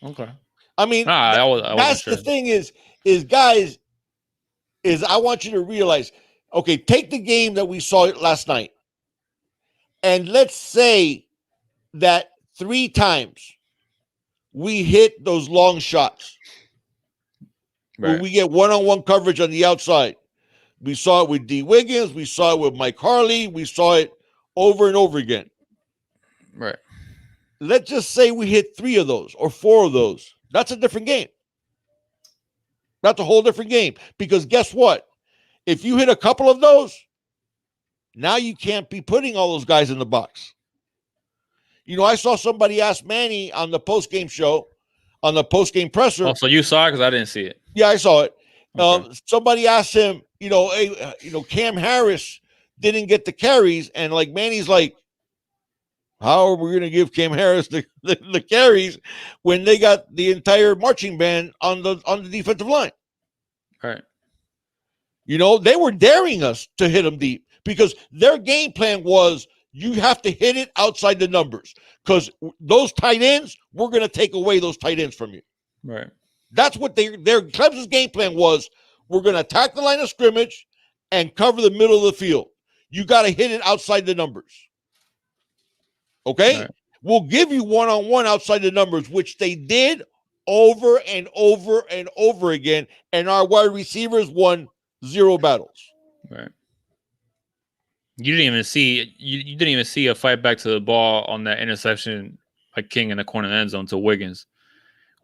Okay. I mean, that's the thing is guys, I want you to realize, okay, take the game that we saw last night, and let's say that 3 times we hit those long shots. Right. Where we get one-on-one coverage on the outside. We saw it with D. Wiggins. We saw it with Mike Harley. We saw it over and over again. Right. Let's just say we hit 3 of those or 4 of those. That's a different game. That's a whole different game. Because guess what? If you hit a couple of those, now you can't be putting all those guys in the box. You know, I saw somebody ask Manny on the post-game show, on the post-game presser. Oh, so you saw it? Because I didn't see it. Yeah, I saw it. Okay. Somebody asked him, hey, Cam Harris didn't get the carries. And like Manny's like, how are we going to give Cam Harris the carries when they got the entire marching band on the defensive line? Right. You know, they were daring us to hit them deep because their game plan was you have to hit it outside the numbers because those tight ends, we're going to take away those tight ends from you. Right. That's what their Clemson's game plan was. We're going to attack the line of scrimmage and cover the middle of the field. You got to hit it outside the numbers. Okay? Right. We'll give you one-on-one outside the numbers, which they did over and over and over again, and our wide receivers won 0 battles. Right. You didn't even see a fight back to the ball on that interception by King in the corner end zone to Wiggins.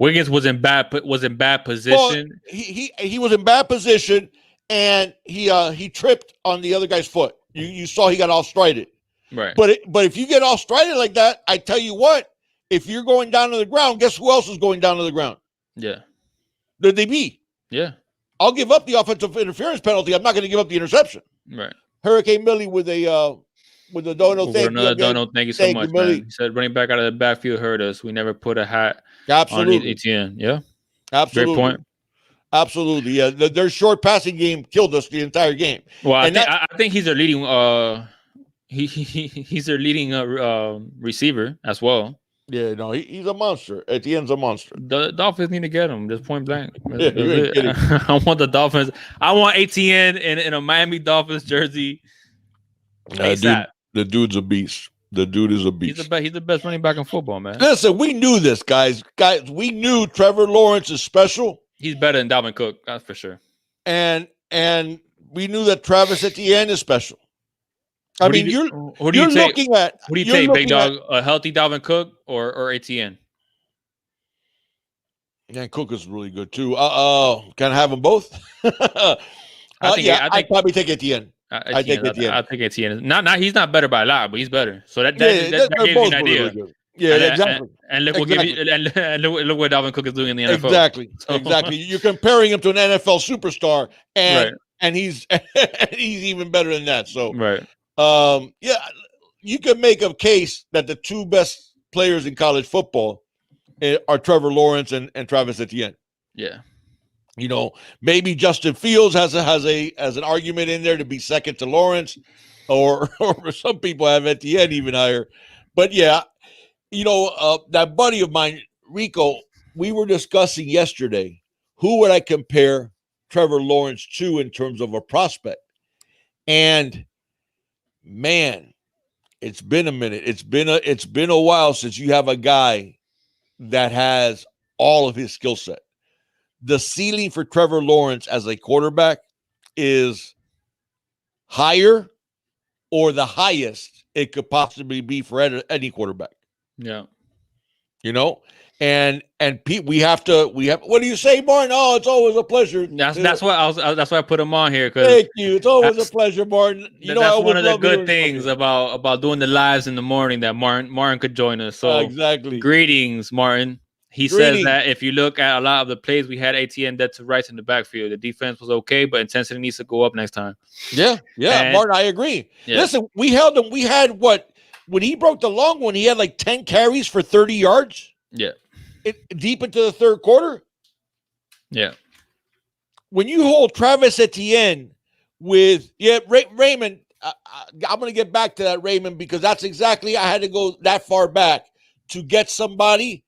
Wiggins was in bad position. Well, he was in bad position, and he tripped on the other guy's foot. You saw he got all strided. Right. But if you get all strided like that, I tell you what, if you're going down to the ground, guess who else is going down to the ground? Yeah. The DB. Yeah. I'll give up the offensive interference penalty. I'm not going to give up the interception. Right. Hurricane Millie with a dono. Another dono. Thank you so much, man. He said running back out of the backfield hurt us. We never put a hat on ATN. Yeah. Absolutely. Great point. Absolutely. Yeah. Their short passing game killed us the entire game. Well, I think he's their leading he's their leading receiver as well. Yeah, no, he's a monster. Etienne's a monster. The Dolphins need to get him. Just point blank. I want the Dolphins. I want ATN in a Miami Dolphins jersey ASAP. The dude's a beast. The dude is a beast. He's the best running back in football, man. Listen, we knew this, guys. We knew Trevor Lawrence is special. He's better than Dalvin Cook, that's for sure. And we knew that Travis Etienne is special. I mean, you're looking at who do you take, big dog? A healthy Dalvin Cook or Etienne? Yeah, Cook is really good too. Can I have them both? I'd probably take Etienne. I take Etienne. Not he's not better by a lot, but he's better. So that gives you an idea. Really yeah, exactly. And look what look what Dalvin Cook is doing in the NFL. Exactly. You're comparing him to an NFL superstar, and he's even better than that. So you can make a case that the two best players in college football are Trevor Lawrence and Travis Etienne. Yeah. You know, maybe Justin Fields has an argument in there to be second to Lawrence, or some people have Etienne even higher. But yeah, you know, that buddy of mine, Rico, we were discussing yesterday, who would I compare Trevor Lawrence to in terms of a prospect? And man, it's been a minute. It's been a while since you have a guy that has all of his skill set. The ceiling for Trevor Lawrence as a quarterback is higher or the highest it could possibly be for any quarterback. Yeah. You know, and Pete, we have what do you say, Martin? Oh, it's always a pleasure. That's why that's why I put him on here. Thank you. It's always a pleasure, Martin. That's one of the good things about doing the lives in the morning, that Martin could join us. So exactly. Greetings, Martin. He says that if you look at a lot of the plays, we had ATN dead to rights in the backfield. The defense was okay, but intensity needs to go up next time. Yeah, Martin, I agree. Yeah. Listen, we held him. We had when he broke the long one, he had like 10 carries for 30 yards. Yeah. Deep into the third quarter. Yeah. When you hold Travis Etienne with, Raymond, I'm going to get back to that, Raymond, because that's exactly, I had to go that far back to get somebody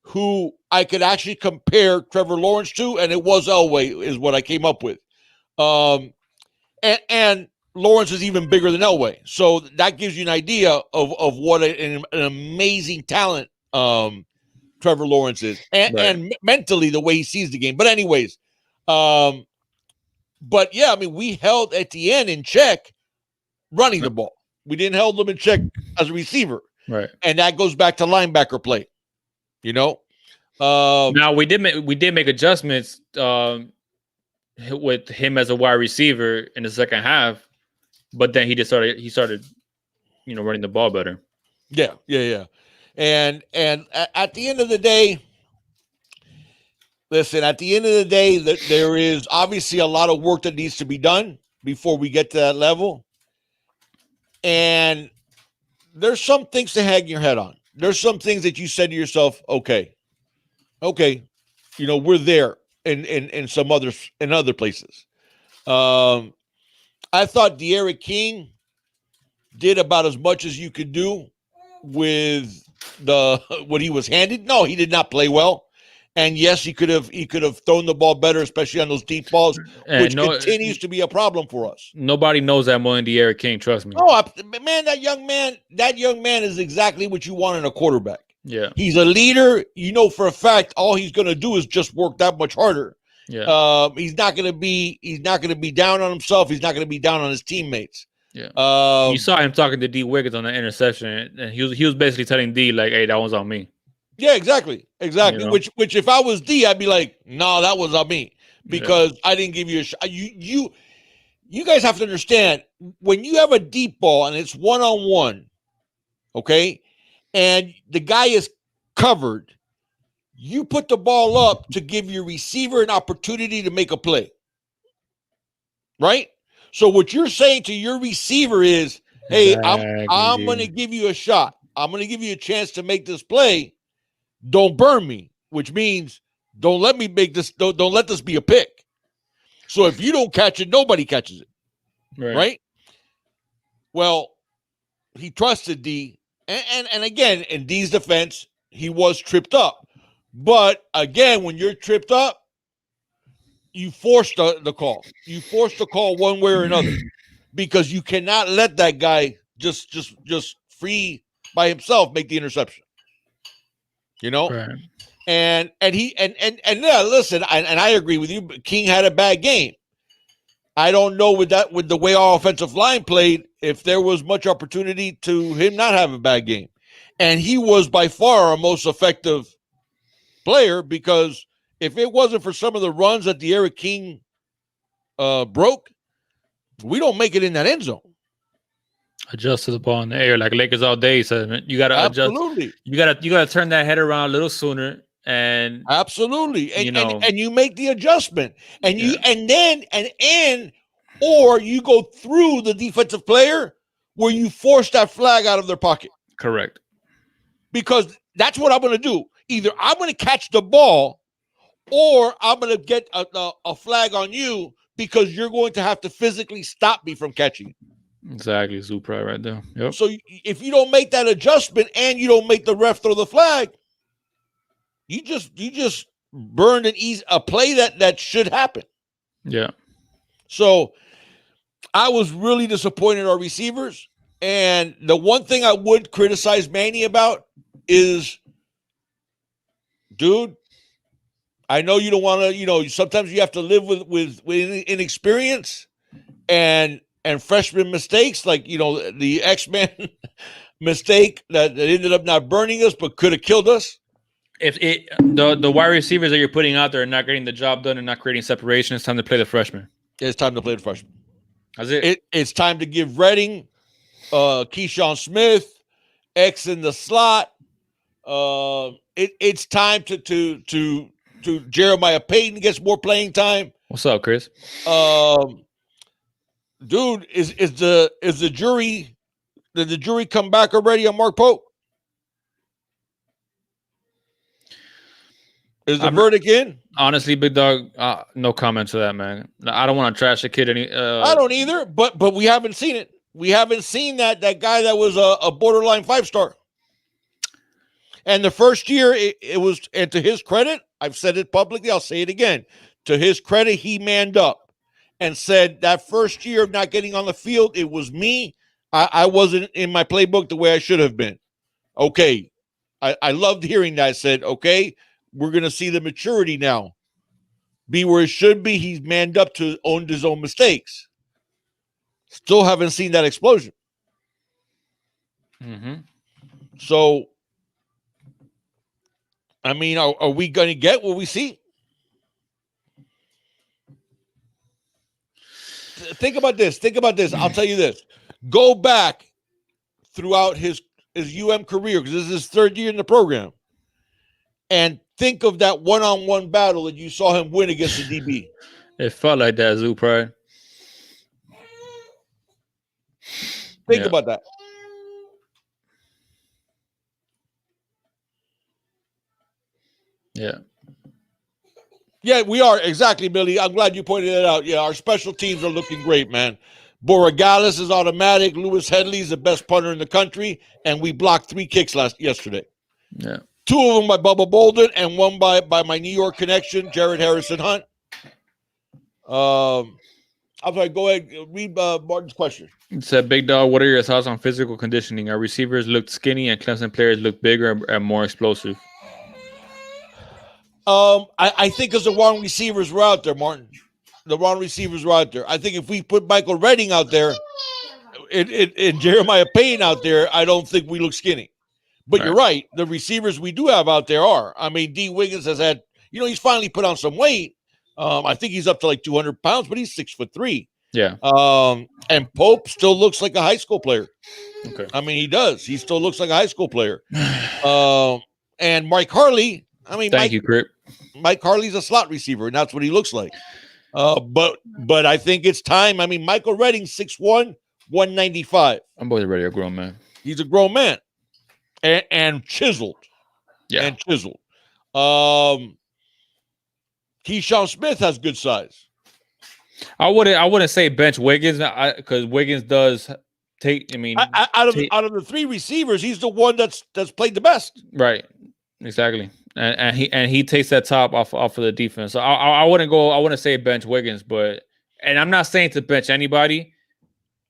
who I could actually compare Trevor Lawrence to, and it was Elway is what I came up with. And Lawrence is even bigger than Elway. So that gives you an idea of what an amazing talent Trevor Lawrence is. And mentally, the way he sees the game. But anyways, but yeah, I mean, we held Etienne in check running the ball. We didn't hold him in check as a receiver. Right. And that goes back to linebacker play. You know, now we did make adjustments with him as a wide receiver in the second half, but then he started, running the ball better. Yeah. And at the end of the day, listen, there is obviously a lot of work that needs to be done before we get to that level. And there's some things to hang your head on. There's some things that you said to yourself, okay, we're there in some other places. I thought De'Aaron King did about as much as you could do with what he was handed. No, he did not play well. And yes, he could have thrown the ball better, especially on those deep balls, which continues to be a problem for us. Nobody knows that more than De'Aaron King, trust me. Oh, man, that young man is exactly what you want in a quarterback. Yeah. He's a leader. You know for a fact all he's going to do is just work that much harder. Yeah. He's not going to be down on himself. He's not going to be down on his teammates. Yeah. You saw him talking to D Wiggins on the interception, and he was basically telling D like, "Hey, that was on me." Yeah, exactly. Which if I was D, I'd be like, "No, that was on me because I didn't give you a shot." You guys have to understand, when you have a deep ball and it's 1-on-1, okay, and the guy is covered, you put the ball up to give your receiver an opportunity to make a play, right? So what you're saying to your receiver is, "Hey, I'm going to give you a shot. I'm going to give you a chance to make this play. Don't burn me," which means don't let me make this. Don't let this be a pick. So if you don't catch it, nobody catches it, right? Well, he trusted D, and again, in D's defense, he was tripped up. But again, when you're tripped up, you force the call. You force the call one way or another. because you cannot let that guy just free by himself make the interception. You know, Right. and yeah, listen, and I agree with you. But King had a bad game. I don't know with the way our offensive line played, if there was much opportunity to him not have a bad game. And he was by far our most effective player, because if it wasn't for some of the runs that the Eric King broke, we don't make it in that end zone. Adjust to the ball in the air like Lakers all day. So you gotta Absolutely. adjust. You gotta turn that head around a little sooner. And absolutely, and you know, and you make the adjustment, and you or you go through the defensive player where you force that flag out of their pocket. Correct. Because that's what I'm going to do. Either I'm going to catch the ball, or I'm going to get a flag on you, because you're going to have to physically stop me from catching it. Exactly, Zupra right there. Yep. So if you don't make that adjustment and you don't make the ref throw the flag, you just burned a play that should happen. Yeah. So I was really disappointed in our receivers. And the one thing I would criticize Manny about is, dude, I know you don't want to, sometimes you have to live with inexperience and freshman mistakes, like, the X-Men mistake that ended up not burning us but could have killed us. If the wide receivers that you're putting out there are not getting the job done and not creating separation, it's time to play the freshman. It's time to play the freshman. That's it. It's time to give Redding, Keyshawn Smith, X in the slot. It's time to Jeremiah Payton gets more playing time. What's up, Chris? Dude, is the jury, did the jury come back already on Mark Pope? Is the verdict in? Honestly, big dog, no comment to that, man. I don't want to trash the kid any. I don't either, but we haven't seen it. We haven't seen that guy that was a borderline 5-star. And the first year, it was, and to his credit, I've said it publicly, I'll say it again. To his credit, he manned up and said that first year of not getting on the field, it was me. I wasn't in my playbook the way I should have been. Okay. I loved hearing that. I said, okay, we're going to see the maturity now be where it should be. He's manned up to own his own mistakes. Still haven't seen that explosion. Mm-hmm. So, I mean, are we going to get what we see? Think about this. I'll tell you this. Go back throughout his career, because this is his third year in the program, and think of that one-on-one battle that you saw him win against the DB. It felt like that, Zoo Pride. Think about that. Yeah. Yeah, we are. Exactly, Billy. I'm glad you pointed that out. Yeah, our special teams are looking great, man. Borregales is automatic. Lewis Headley is the best punter in the country, and we blocked 3 kicks yesterday. Yeah. 2 of them by Bubba Bolden and one by my New York connection, Jared Harrison Hunt. I'm sorry, go ahead. Read Martin's question. It said, Big Dog, what are your thoughts on physical conditioning? Our receivers looked skinny and Clemson players looked bigger and more explosive. I think because the wrong receivers were out there, Martin. The wrong receivers were out there. I think if we put Michael Redding out there and Jeremiah Payne out there, I don't think we look skinny. But You're right. The receivers we do have out there are. I mean, D. Wiggins has had, he's finally put on some weight. I think he's up to like 200 pounds, but he's 6'3". Yeah. And Pope still looks like a high school player. Okay. I mean, he does. He still looks like a high school player. And Mike Harley, Thank you, Crip. Mike Harley's a slot receiver, and that's what he looks like. But I think it's time. I mean, Michael Redding, 6'1", 195. I'm both already a grown man. He's a grown man. And chiseled. Yeah. And chiseled. Keyshawn Smith has good size. I wouldn't say bench Wiggins, because Wiggins does take. I mean, out of the 3 receivers, he's the one that's played the best. Right. Exactly. And he takes that top off of the defense. So I wouldn't say bench Wiggins, and I'm not saying to bench anybody.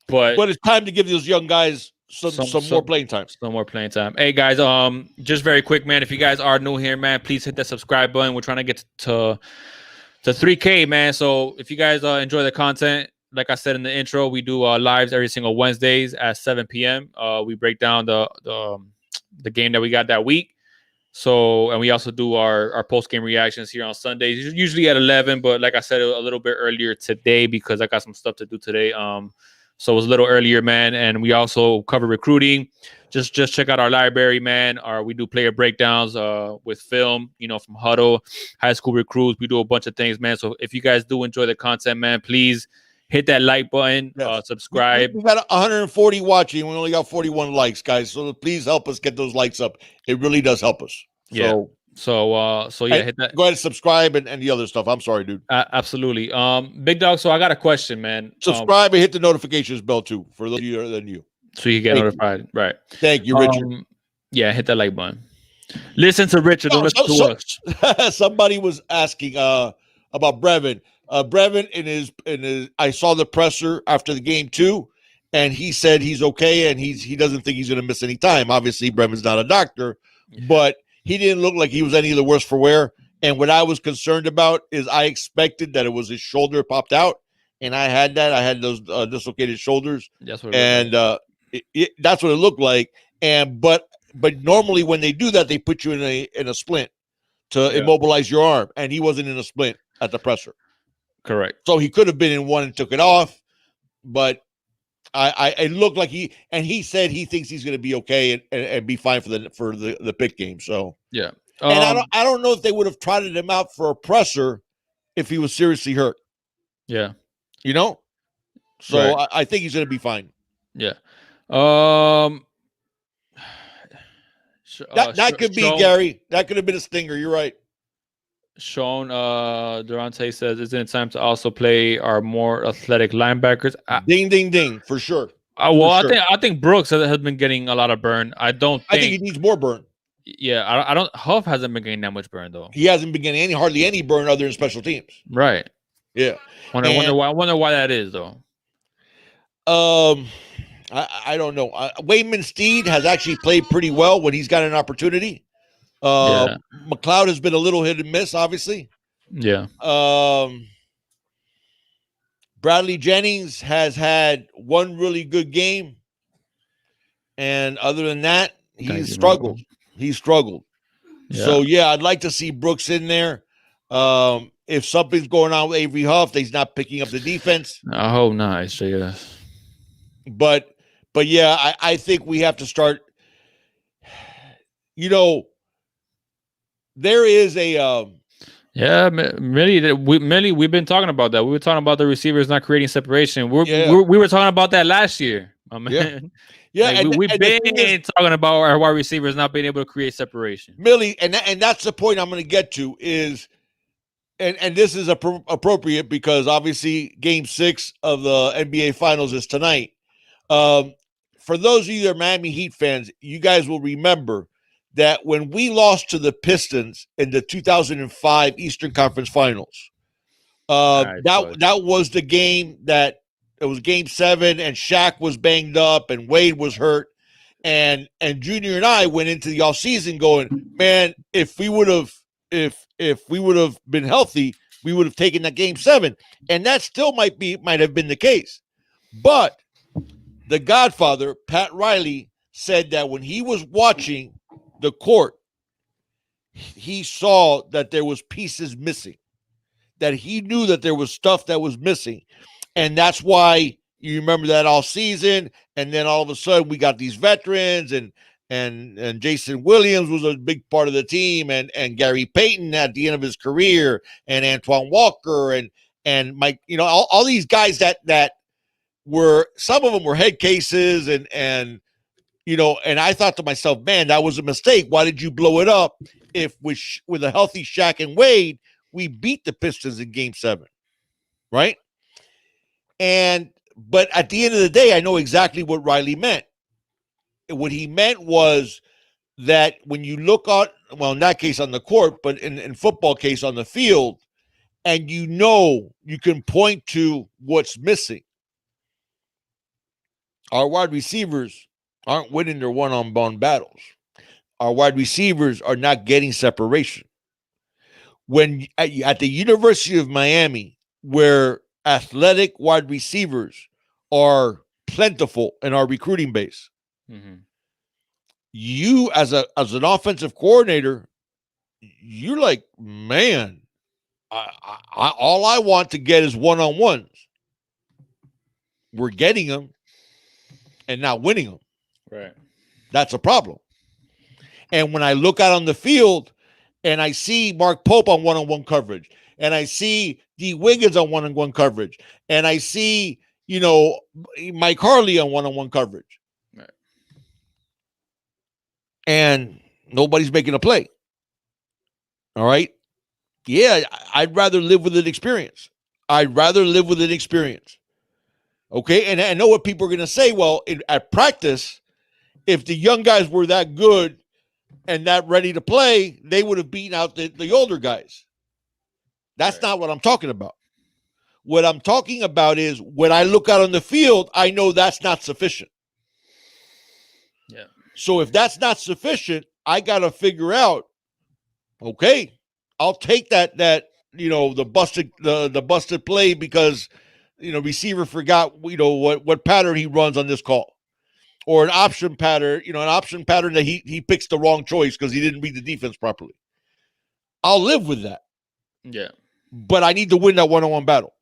But it's time to give those young guys some more playing time. Some more playing time. Hey guys, just very quick, man. If you guys are new here, man, please hit that subscribe button. We're trying to get to 3K, man. So if you guys enjoy the content, like I said in the intro, we do lives every single Wednesdays at 7 p.m. We break down the game that we got that week. So, and we also do our post game reactions here on Sundays, usually at 11. But like I said, a little bit earlier today because I got some stuff to do today. So it was a little earlier, man. And we also cover recruiting. Just check out our library, man. We do player breakdowns with film, from Huddle, high school recruits. We do a bunch of things, man. So if you guys do enjoy the content, man, please hit that like button, Yes. subscribe. We got 140 watching. We only got 41 likes, guys. So please help us get those likes up. It really does help us. So, yeah, hit that. Go ahead and subscribe and the other stuff. I'm sorry, dude. Absolutely. Big Dog. So I got a question, man. Subscribe and hit the notifications bell too for those of you other than you. So you get notified. Right. Thank you, Richard. Yeah, hit that like button. Listen to Richard. Don't listen to us. Somebody was asking about Brevin. Brevin in his I saw the presser after the game too, and he said he's okay and he doesn't think he's going to miss any time. Obviously, Brevin's not a doctor, but he didn't look like he was any of the worse for wear. And what I was concerned about is I expected that it was his shoulder popped out, and I had that. I had those dislocated shoulders. That's what that's what it looked like. But normally when they do that, they put you in a splint to immobilize your arm, and he wasn't in a splint at the presser. Correct. So he could have been in one and took it off, but it looked like he said he thinks he's going to be okay and be fine for the pick game. So yeah, and I don't know if they would have trotted him out for a presser if he was seriously hurt. Yeah, So right. I think he's going to be fine. Yeah. That could be Gary. That could have been a stinger. You're right. Sean Durante says, "Isn't it time to also play our more athletic linebackers?" Ding, ding, ding, for sure. I think Brooks has been getting a lot of burn. I think he needs more burn. Yeah, I don't. Huff hasn't been getting that much burn though. He hasn't been getting hardly any burn other than special teams. Right. Yeah. I wonder why that is though. I don't know. Wayman Steed has actually played pretty well when he's got an opportunity. McLeod has been a little hit and miss, obviously. Yeah. Bradley Jennings has had one really good game, and other than that, he's struggled. He's struggled. Yeah. So I'd like to see Brooks in there. If something's going on with Avery Huff, he's not picking up the defense. I hope not. Yes. But I think we have to start. There is a Millie, we've been talking about that. We were talking about the receivers not creating separation. We were talking about that last year, my man. We've been talking about our wide receivers not being able to create separation. Millie, and that's the point I'm going to get to is, and this is appropriate because obviously Game 6 of the NBA Finals is tonight. For those of you that are Miami Heat fans, you guys will remember that when we lost to the Pistons in the 2005 Eastern Conference Finals, that was the game that it was Game 7, and Shaq was banged up and Wade was hurt, and Junior and I went into the offseason going, man, if we would have been healthy, we would have taken that Game 7, and that still might have been the case, but the Godfather Pat Riley said that when he was watching the court, he saw that there was pieces missing, that he knew that there was stuff that was missing. And that's why you remember that all season. And then all of a sudden we got these veterans and Jason Williams was a big part of the team and Gary Payton at the end of his career and Antoine Walker and Mike, all these guys that were, some of them were head cases and I thought to myself, man, that was a mistake. Why did you blow it up? If with a healthy Shaq and Wade, we beat the Pistons in Game 7, right? But at the end of the day, I know exactly what Riley meant. What he meant was that when you look at, well, in that case on the court, but in football case on the field, and you can point to what's missing. Our wide receivers aren't winning their one-on-one battles. Our wide receivers are not getting separation. When at the University of Miami, where athletic wide receivers are plentiful in our recruiting base, you as an offensive coordinator, you're like, man, all I want to get is one-on-ones. We're getting them and not winning them. Right. That's a problem. And when I look out on the field and I see Mark Pope on one-on-one coverage, and I see D. Wiggins on one-on-one coverage, and I see, Mike Harley on one-on-one coverage, right, and nobody's making a play. All right? Yeah, I'd rather live with an experience. Okay? And I know what people are going to say. Well, at practice, if the young guys were that good and that ready to play, they would have beaten out the older guys. That's not what I'm talking about. What I'm talking about is when I look out on the field, I know that's not sufficient. Yeah. So if that's not sufficient, I got to figure out, okay, I'll take that the busted play because receiver forgot what pattern he runs on this call. Or an option pattern, that he picks the wrong choice because he didn't read the defense properly. I'll live with that. Yeah. But I need to win that one-on-one battle.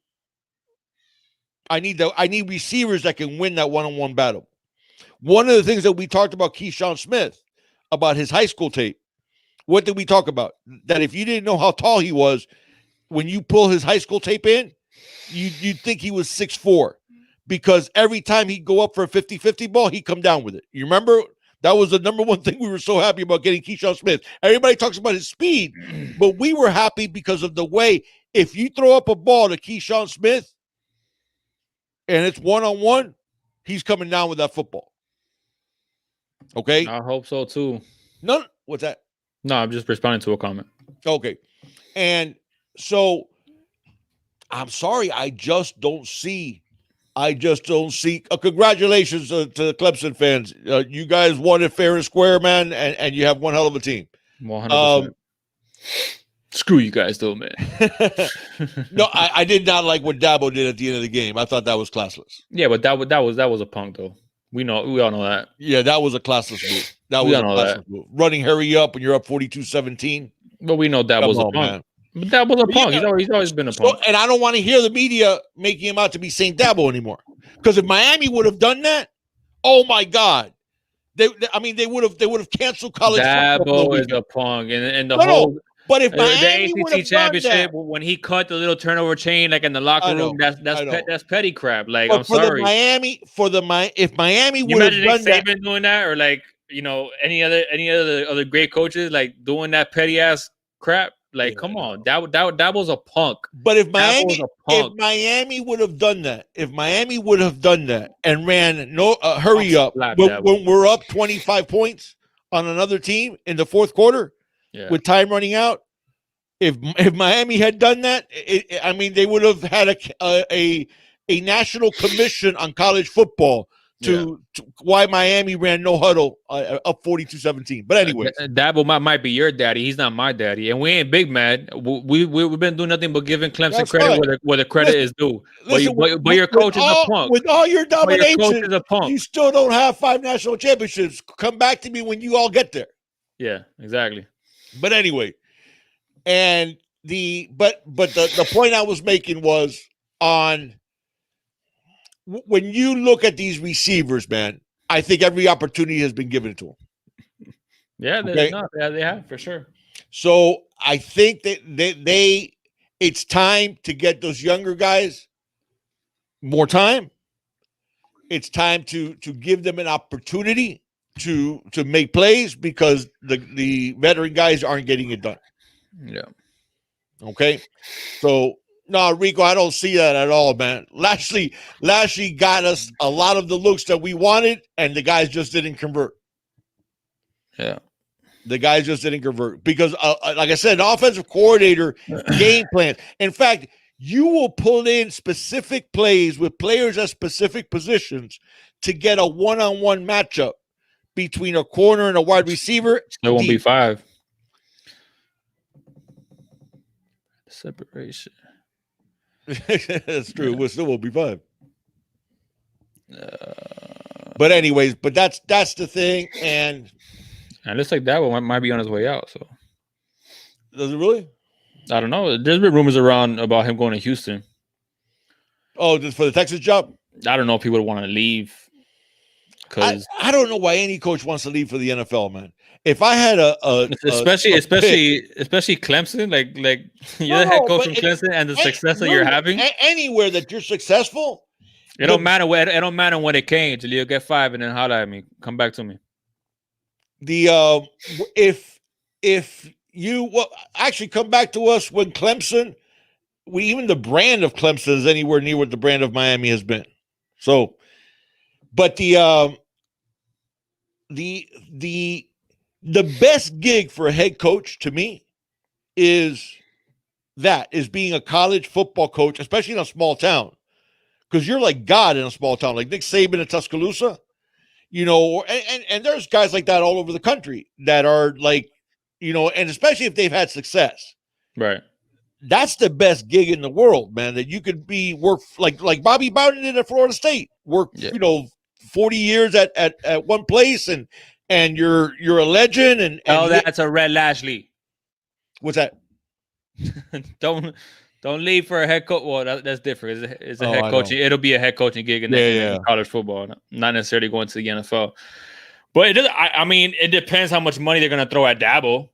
I need receivers that can win that one-on-one battle. One of the things that we talked about Keyshawn Smith, about his high school tape, what did we talk about? That if you didn't know how tall he was, when you pull his high school tape in, you'd think he was 6'4". Because every time he'd go up for a 50-50 ball, he'd come down with it. You remember? That was the number one thing we were so happy about getting Keyshawn Smith. Everybody talks about his speed, but we were happy because of the way, if you throw up a ball to Keyshawn Smith and it's one-on-one, he's coming down with that football. Okay? I hope so, too. No, what's that? No, I'm just responding to a comment. Okay. And so, I'm sorry, I just don't see. Congratulations to the Clemson fans. You guys won it fair and square, man, and you have one hell of a team. 100%. Screw you guys, though, man. No, I did not like what Dabo did at the end of the game. I thought that was classless. Yeah, but that was a punk, though. We all know that. Yeah, that was a classless move. That was a classless move. Running Harry up when you're up 42-17. But we know Dabo's a punk. Man. But that was a punk. He's always been a punk. And I don't want to hear the media making him out to be St. Dabo anymore. Because if Miami would have done that, oh my God, they would have canceled college football. Dabo is a punk, and the whole. But if Miami the ACC championship, when he cut the little turnover chain like in the locker room, that's petty crap. Like, but I'm sorry. If Miami would have done that, Saban doing that, or like any other great coaches like doing that petty ass crap. Like, come on, that was a punk. But if Miami would have done that, and ran hurry up, when we're up 25 points on another team in the fourth quarter, with time running out, if Miami had done that, they would have had a national commission on college football to why Miami ran no huddle up 42-17. But anyway, Dabo might be your daddy. He's not my daddy, and we ain't big mad. We've been doing nothing but giving Clemson credit where the credit is due. But your coach is a punk. With all your domination, you still don't have 5 national championships. Come back to me when you all get there. Yeah, exactly. But anyway, and the point I was making was on. When you look at these receivers, man, I think every opportunity has been given to them. Yeah, they have for sure. So I think that it's time to get those younger guys more time. It's time to give them an opportunity to make plays because the veteran guys aren't getting it done. Yeah. Okay. So. No, Rico, I don't see that at all, man. Lashley got us a lot of the looks that we wanted, and the guys just didn't convert. Yeah. The guys just didn't convert because, like I said, an offensive coordinator game plan. In fact, you will pull in specific plays with players at specific positions to get a one-on-one matchup between a corner and a wide receiver. Still won't be 5. Separation. That's true. It still won't be 5. But anyways, that's the thing, and it looks like that one might be on his way out. So does it really? I don't know. There's been rumors around about him going to Houston. Oh, just for the Texas job? I don't know if he would want to leave. Because I don't know why any coach wants to leave for the NFL, man. If I had especially Clemson, like you're the head coach from Clemson, and the success that you're having anywhere that you're successful, it don't matter where it don't matter when it came till you get 5 and then holler at me. Come back to me. If you actually come back to us when Clemson, even the brand of Clemson is anywhere near what the brand of Miami has been. So, but the best gig for a head coach to me is being a college football coach, especially in a small town, because you're like God in a small town, like Nick Saban in Tuscaloosa, and there's guys like that all over the country that are like, and especially if they've had success, right? That's the best gig in the world, man. That you could work like Bobby Bowden did at Florida State, 40 years at one place, and you're a legend. And that's a Red Lashley. What's that? Don't leave for a head coach. Well, that's different. It's a head coaching. It'll be a head coaching gig in college football, not necessarily going to the NFL. But it does. I mean, it depends how much money they're going to throw at Dabo,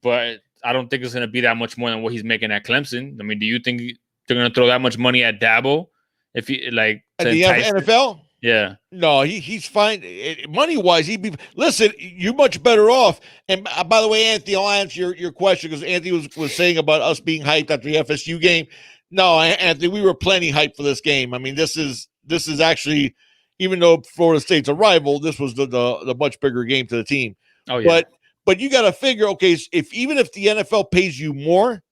but I don't think it's going to be that much more than what he's making at Clemson. I mean, do you think they're going to throw that much money at Dabo if he like at the NFL? Yeah. No, he's fine. Money wise, listen. You're much better off. And by the way, Anthony, I'll answer your question because Anthony was saying about us being hyped after the FSU game. No, Anthony, we were plenty hyped for this game. I mean, this is actually, even though Florida State's a rival, this was the much bigger game to the team. Oh yeah. But you got to figure, okay, even if the NFL pays you more,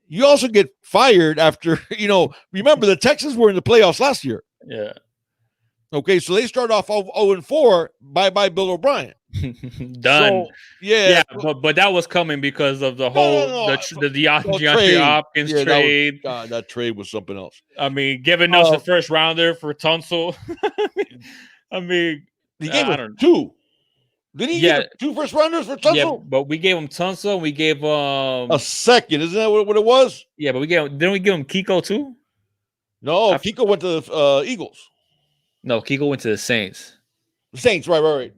you also get fired after, remember the Texans were in the playoffs last year. Yeah. Okay, so they start off 0-4. Bye-bye, Bill O'Brien. Done. So, yeah. But that was coming because of the whole the DeAndre Hopkins trade. That trade was something else. I mean, giving us the first rounder for Tunsil. I mean, he gave him 2. Did he give 2 first rounders for Tunsil? Yeah, but we gave him Tunsil. We gave him a second. Isn't that what it was? Yeah, but didn't we give him Kiko too? No, Kiko went to the Eagles. No, Kiko went to the Saints. The Saints, right.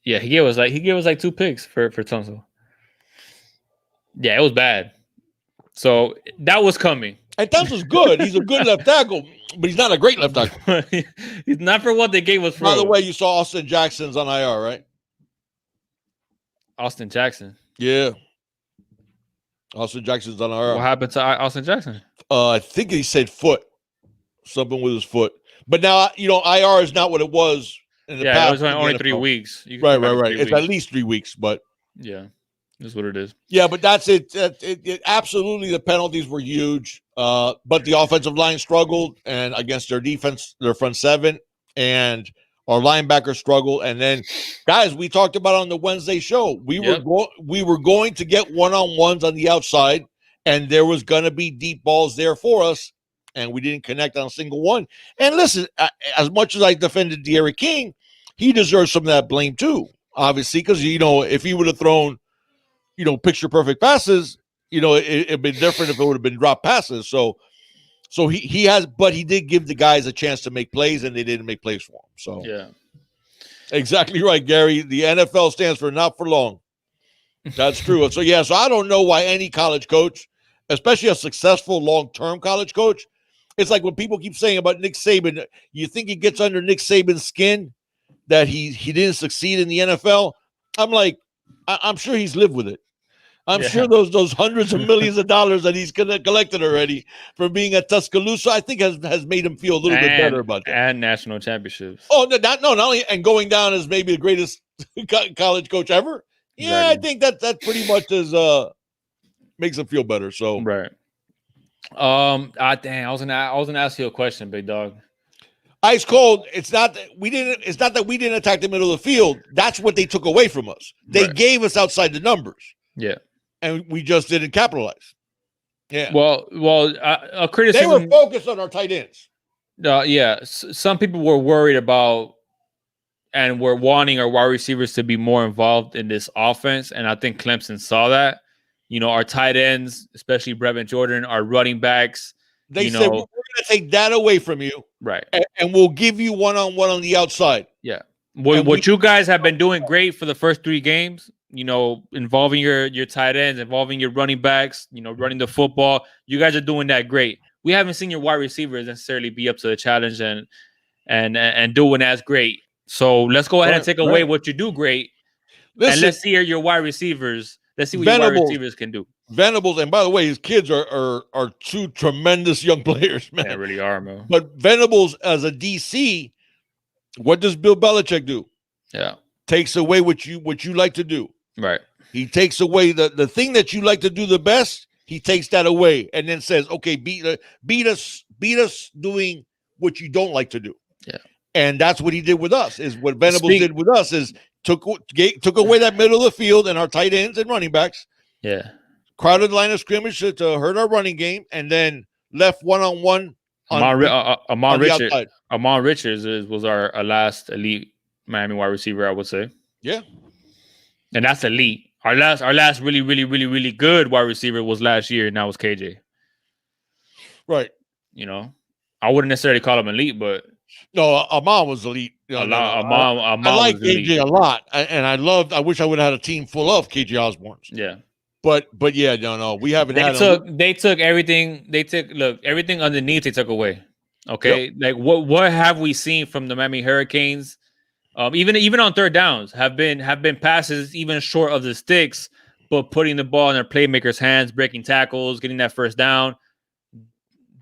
Yeah, he gave us like 2 picks for Tunsil. Yeah, it was bad. So that was coming. And Tunsil's good. He's a good left tackle, but he's not a great left tackle. He's not for what they gave us. By the way, you saw Austin Jackson's on IR, right? Austin Jackson. Yeah. Austin Jackson's on IR. What happened to Austin Jackson? I think he said foot. Something with his foot. But now, IR is not what it was in the past. It was only 3 weeks. Right. It's at least 3 weeks, but yeah, that's what it is. Yeah, but that's it. It absolutely, the penalties were huge. But the offensive line struggled, and against their defense, their front 7, and our linebackers struggled. And then, guys, we talked about on the Wednesday show, we were going to get one-on-ones on the outside, and there was going to be deep balls there for us. And we didn't connect on a single one. And listen, as much as I defended De'Aaron King, he deserves some of that blame too, obviously, because, if he would have thrown, picture-perfect passes, it'd been different if it would have been drop passes. So he has, but he did give the guys a chance to make plays, and they didn't make plays for him. So yeah, exactly right, Gary. The NFL stands for not for long. That's true. So I don't know why any college coach, especially a successful long-term college coach, it's like when people keep saying about Nick Saban, you think it gets under Nick Saban's skin that he didn't succeed in the NFL? I'm like, I'm sure he's lived with it. I'm sure those hundreds of millions of dollars that he's collected already from being at Tuscaloosa, I think has made him feel a little bit better about that. And national championships. Oh, not only, and going down as maybe the greatest college coach ever. Yeah, exactly. I think that pretty much is makes them feel better. So Right. Dang, I was gonna ask you a question, big dog. ice cold. It's not that we didn't attack the middle of the field. That's what they took away from us. They gave us outside the numbers. Yeah. And we just didn't capitalize. Yeah. Well, a criticism. They were focused on our tight ends. Yeah. Some people were worried about and were wanting our wide receivers to be more involved in this offense, and I think Clemson saw that. You know, our tight ends, especially Brevin Jordan, our running backs. They said, we're going to take that away from you. Right. And we'll give you one-on-one on the outside. Yeah. What you guys have been doing great for the first 3 games, you know, involving your tight ends, involving your running backs, you know, running the football. You guys are doing that great. We haven't seen your wide receivers necessarily be up to the challenge and doing as great. So let's go ahead and take away what you do great. Listen, and let's see your wide receivers. Let's see what your wide receivers can do. Venables, and by the way, his kids are 2 tremendous young players, man. They really are, man. But Venables as a DC, what does Bill Belichick do? Yeah. Takes away what you like to do. Right. He takes away the thing that you like to do the best. He takes that away and then says, "Okay, beat us doing what you don't like to do." Yeah. And that's what he did with us. Is what Venables did with us is took away that middle of the field and our tight ends and running backs. Yeah. Crowded line of scrimmage to hurt our running game, and then left one-on-one. Amon Richards was our last elite Miami wide receiver, I would say. Yeah. And that's elite. Our last really, really, really, really good wide receiver was last year, and that was KJ. Right. You know, I wouldn't necessarily call him elite, but no, Amon was elite. I like KJ a lot, and I wish I would have had a team full of KJ Osborns. Yeah. But yeah, no, we haven't They took everything. Everything underneath they took away. Okay, like what have we seen from the Miami Hurricanes? Even on third downs have been passes even short of the sticks, but putting the ball in their playmakers' hands, breaking tackles, getting that first down.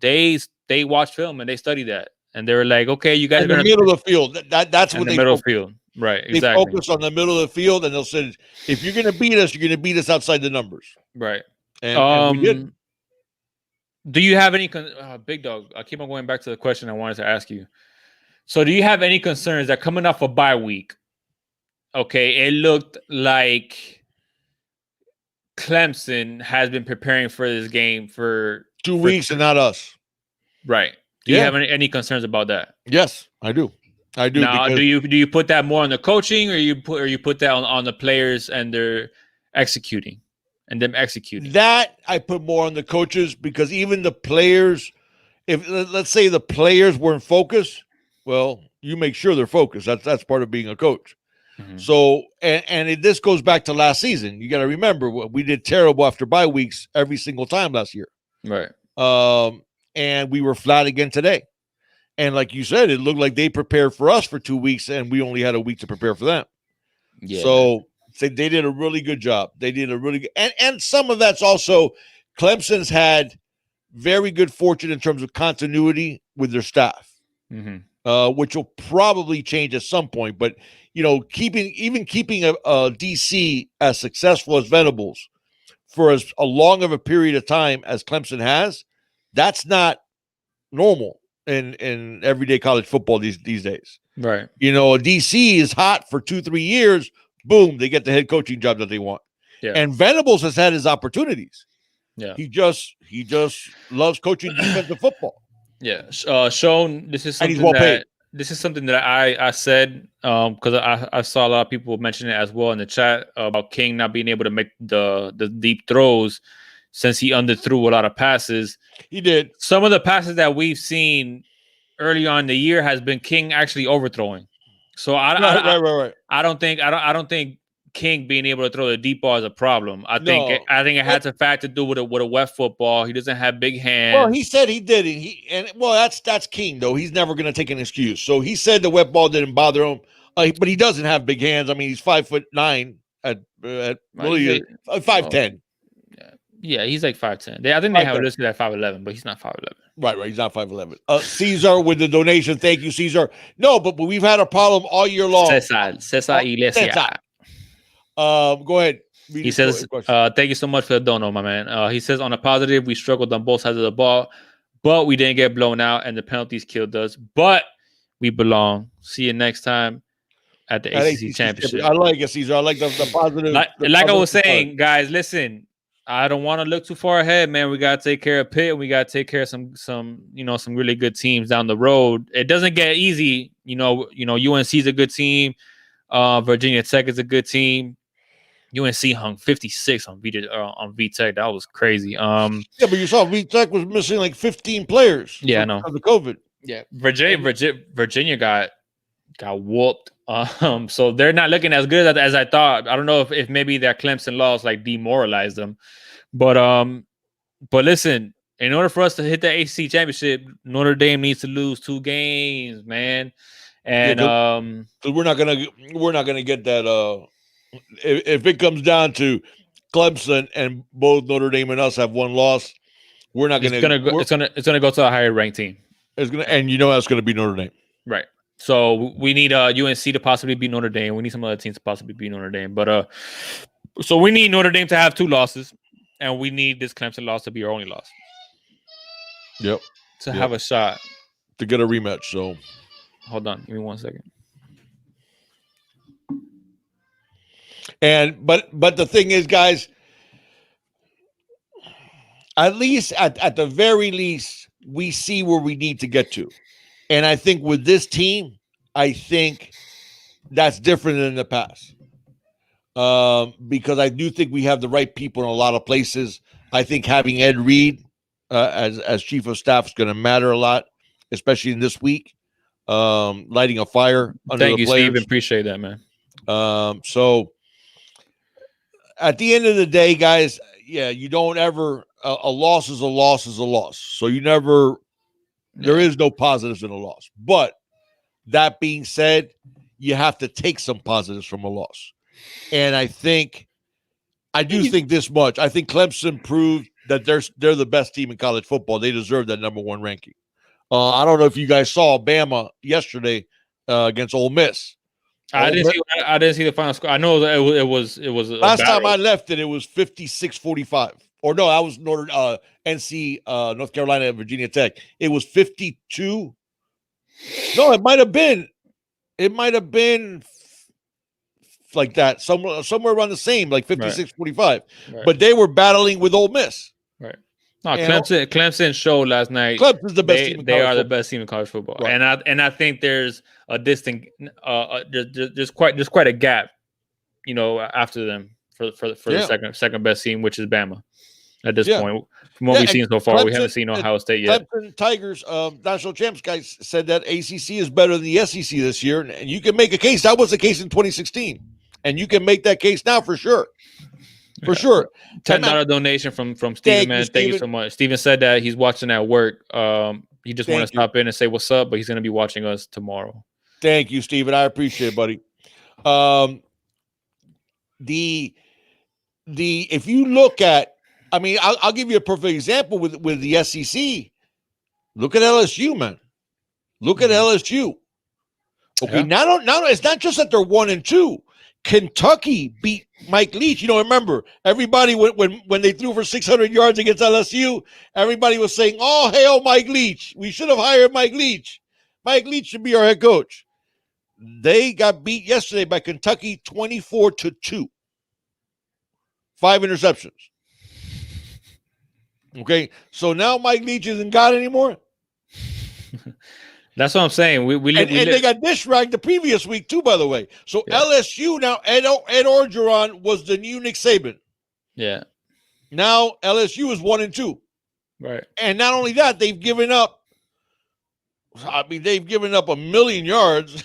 They watch film and they study that, and they were like, okay, you guys are in the middle of the field. That's what they middle of the field. Right, exactly. They focus on the middle of the field, and they'll say, if you're going to beat us, you're going to beat us outside the numbers. Right. And we did. Do you have any big dog? I keep on going back to the question I wanted to ask you. So do you have any concerns that coming off a bye week, okay, it looked like Clemson has been preparing for this game for 2 weeks and not us. Right. Do you have any concerns about that? Yes, I do. I do. Now, do you put that more on the coaching, or you put that on the players and their executing and them executing? That I put more on the coaches, because even the players, if let's say the players weren't focused, well, you make sure they're focused. That's part of being a coach. Mm-hmm. So, this goes back to last season. You got to remember, we did terrible after bye weeks every single time last year. Right. And we were flat again today. And like you said, it looked like they prepared for us for 2 weeks, and we only had a week to prepare for them. Yeah. So they did a really good job. They did a really good, and some of that's also Clemson's had very good fortune in terms of continuity with their staff, which will probably change at some point. But keeping a DC as successful as Venables for as long of a period of time as Clemson has, that's not normal in everyday college football these days. Right. DC is hot for 2-3 years. Boom, they get the head coaching job that they want. Yeah. And Venables has had his opportunities. Yeah. He just loves coaching defensive football. Yeah. Sean, this is something that I said because I saw a lot of people mention it as well in the chat about King not being able to make the deep throws since he underthrew a lot of passes. He did. Some of the passes that we've seen early on in the year has been King actually overthrowing. So I don't think King being able to throw the deep ball is a problem. I think it has a fact to do with a wet football. He doesn't have big hands. Well, he said he did it. That's King though. He's never going to take an excuse. So he said the wet ball didn't bother him, but he doesn't have big hands. I mean, he's 5'9" at 5'10". Yeah, he's like 5'10". I think they have it listed at 5'11", but he's not 5'11". Right. He's not 5'11". Cesar with the donation. Thank you, Cesar. No, but we've had a problem all year long. Cesar Iglesia. Go ahead. He says, thank you so much for the dono, my man. He says, on a positive, we struggled on both sides of the ball, but we didn't get blown out, and the penalties killed us. But we belong. See you next time at the ACC Championship. I like it, Caesar. I like the positive. Like I was saying, guys, listen. I don't want to look too far ahead, man. We gotta take care of Pitt. We gotta take care of some really good teams down the road. It doesn't get easy. UNC is a good team. Virginia Tech is a good team. UNC hung 56 on VTech. That was crazy. Yeah, but you saw VTech was missing like 15 players. Yeah, I know. Because of COVID. Yeah, Virginia got whooped. So they're not looking as good as I thought. I don't know if maybe that Clemson loss like demoralized them, but listen, in order for us to hit the ACC championship, Notre Dame needs to lose 2 games, man, and because we're not gonna get that. If it comes down to Clemson and both Notre Dame and us have 1 loss, we're not gonna. It's gonna go to a higher ranked team. It's gonna, and that's gonna be Notre Dame, right? So we need UNC to possibly beat Notre Dame. We need some other teams to possibly beat Notre Dame. But so we need Notre Dame to have 2 losses, and we need this Clemson loss to be our only loss. Yep. To have a shot to get a rematch. So hold on, give me 1 second. And but the thing is, guys, at least at the very least, we see where we need to get to. And I think with this team, I think that's different than in the past. Because I do think we have the right people in a lot of places. I think having Ed Reed as chief of staff is going to matter a lot, especially in this week. Lighting a fire under Thank the you, players. Steve. Appreciate that, man. So at the end of the day, guys, you don't ever a loss is a loss is a loss. So you never there is no positives in a loss. But that being said, you have to take some positives from a loss. And I do think this much. I think Clemson proved that they're the best team in college football. They deserve that number 1 ranking. I don't know if you guys saw Bama yesterday against Ole Miss. I didn't see the final score. I know that it was last time I left it was 56-45. Or no, that was NC North Carolina and Virginia Tech. It was 52. No, it might have been like that, somewhere around the same, like 56-45. Right. But they were battling with Ole Miss. Right. No, Clemson showed last night. Clemson's the best team in college They are football. the best team in college football. Right. And I think there's a distinct there's quite a gap, after them for the second best team, which is Bama. At this point, from what we've seen so far, we haven't seen Ohio State yet. Clemson Tigers, national champs guys said that ACC is better than the SEC this year, and you can make a case. That was the case in 2016, and you can make that case now for sure. For sure. $10 donation from Steven, man. Thank you so much. Steven said that he's watching at work. He just wanted to stop in and say what's up, but he's going to be watching us tomorrow. Thank you, Steven. I appreciate it, buddy. If you look at, I'll give you a perfect example with the SEC. Look at LSU, man. Look at LSU. Okay, now it's not just that they're 1-2. Kentucky beat Mike Leach. Remember, everybody when they threw for 600 yards against LSU, everybody was saying, "Oh, hail Mike Leach. We should have hired Mike Leach. Mike Leach should be our head coach." They got beat yesterday by Kentucky 24-2. 5 interceptions. Okay, so now Mike Leach isn't God anymore. That's what I'm saying. They got dish ragged the previous week too, by the way. So LSU now, Ed Orgeron was the new Nick Saban. Yeah. Now LSU is 1-2. Right. And not only that, they've given up. They've given up 1,000,000 yards.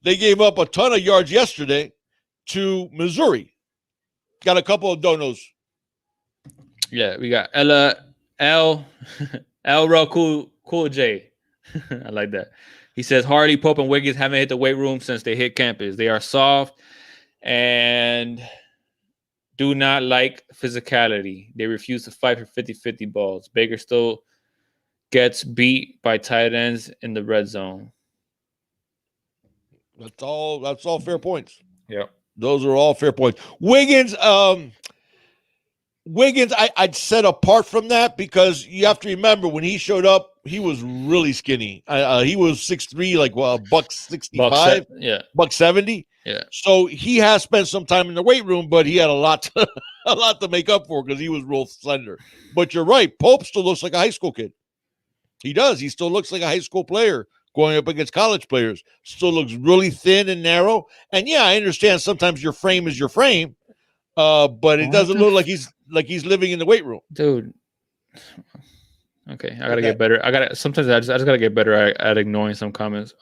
They gave up a ton of yards yesterday to Missouri. Got a couple of donos. Yeah, we got L Cool J. I like that. He says Hardy, Pope, and Wiggins haven't hit the weight room since they hit campus. They are soft and do not like physicality. They refuse to fight for 50-50 balls. Baker still gets beat by tight ends in the red zone. That's all fair points. Yeah. Those are all fair points. Wiggins, I'd set apart from that because you have to remember when he showed up, he was really skinny. He was 6'3", like $165, yeah, $170. yeah. So he has spent some time in the weight room, but he had a lot to make up for because he was real slender. But you're right, Pope still looks like a high school kid. He does. He still looks like a high school player going up against college players. Still looks really thin and narrow. And yeah, I understand sometimes your frame is your frame, but it doesn't look like he's living in the weight room, dude. Okay, I gotta get better. Sometimes I just gotta get better at ignoring some comments.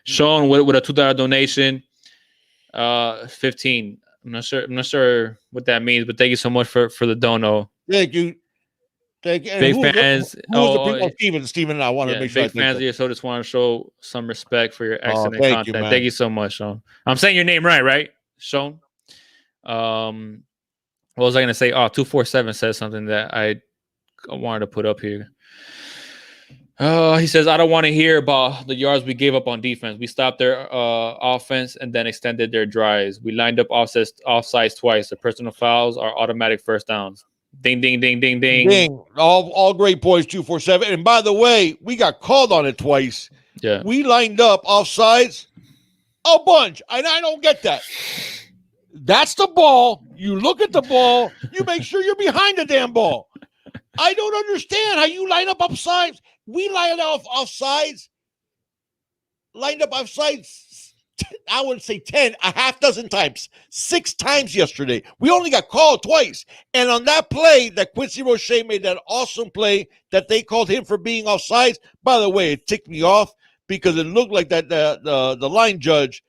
Sean with a $2 donation, 15. I'm not sure what that means, but thank you so much for the dono. Thank you. Big fans. Steven, I want to make sure. Big fans of you, so just want to show some respect for your excellent content. Thank you so much, Sean. I'm saying your name right, Sean? What was I gonna say? 247 says something that I wanted to put up here. He says, I don't want to hear about the yards we gave up on defense. We stopped their offense and then extended their drives. We lined up offsides twice. The personal fouls are automatic first downs. Ding, ding, ding, ding, ding. Ding. All great points, 247. And by the way, we got called on it twice. Yeah. We lined up offsides a bunch. And I don't get that. That's the ball. You look at the ball. You make sure you're behind the damn ball. I don't understand how you line up offsides. We lined up offsides. I would say 10, a half dozen times, 6 times yesterday. We only got called twice. And on that play that Quincy Roche made, that awesome play that they called him for being offsides, by the way, it ticked me off because it looked like that the line judge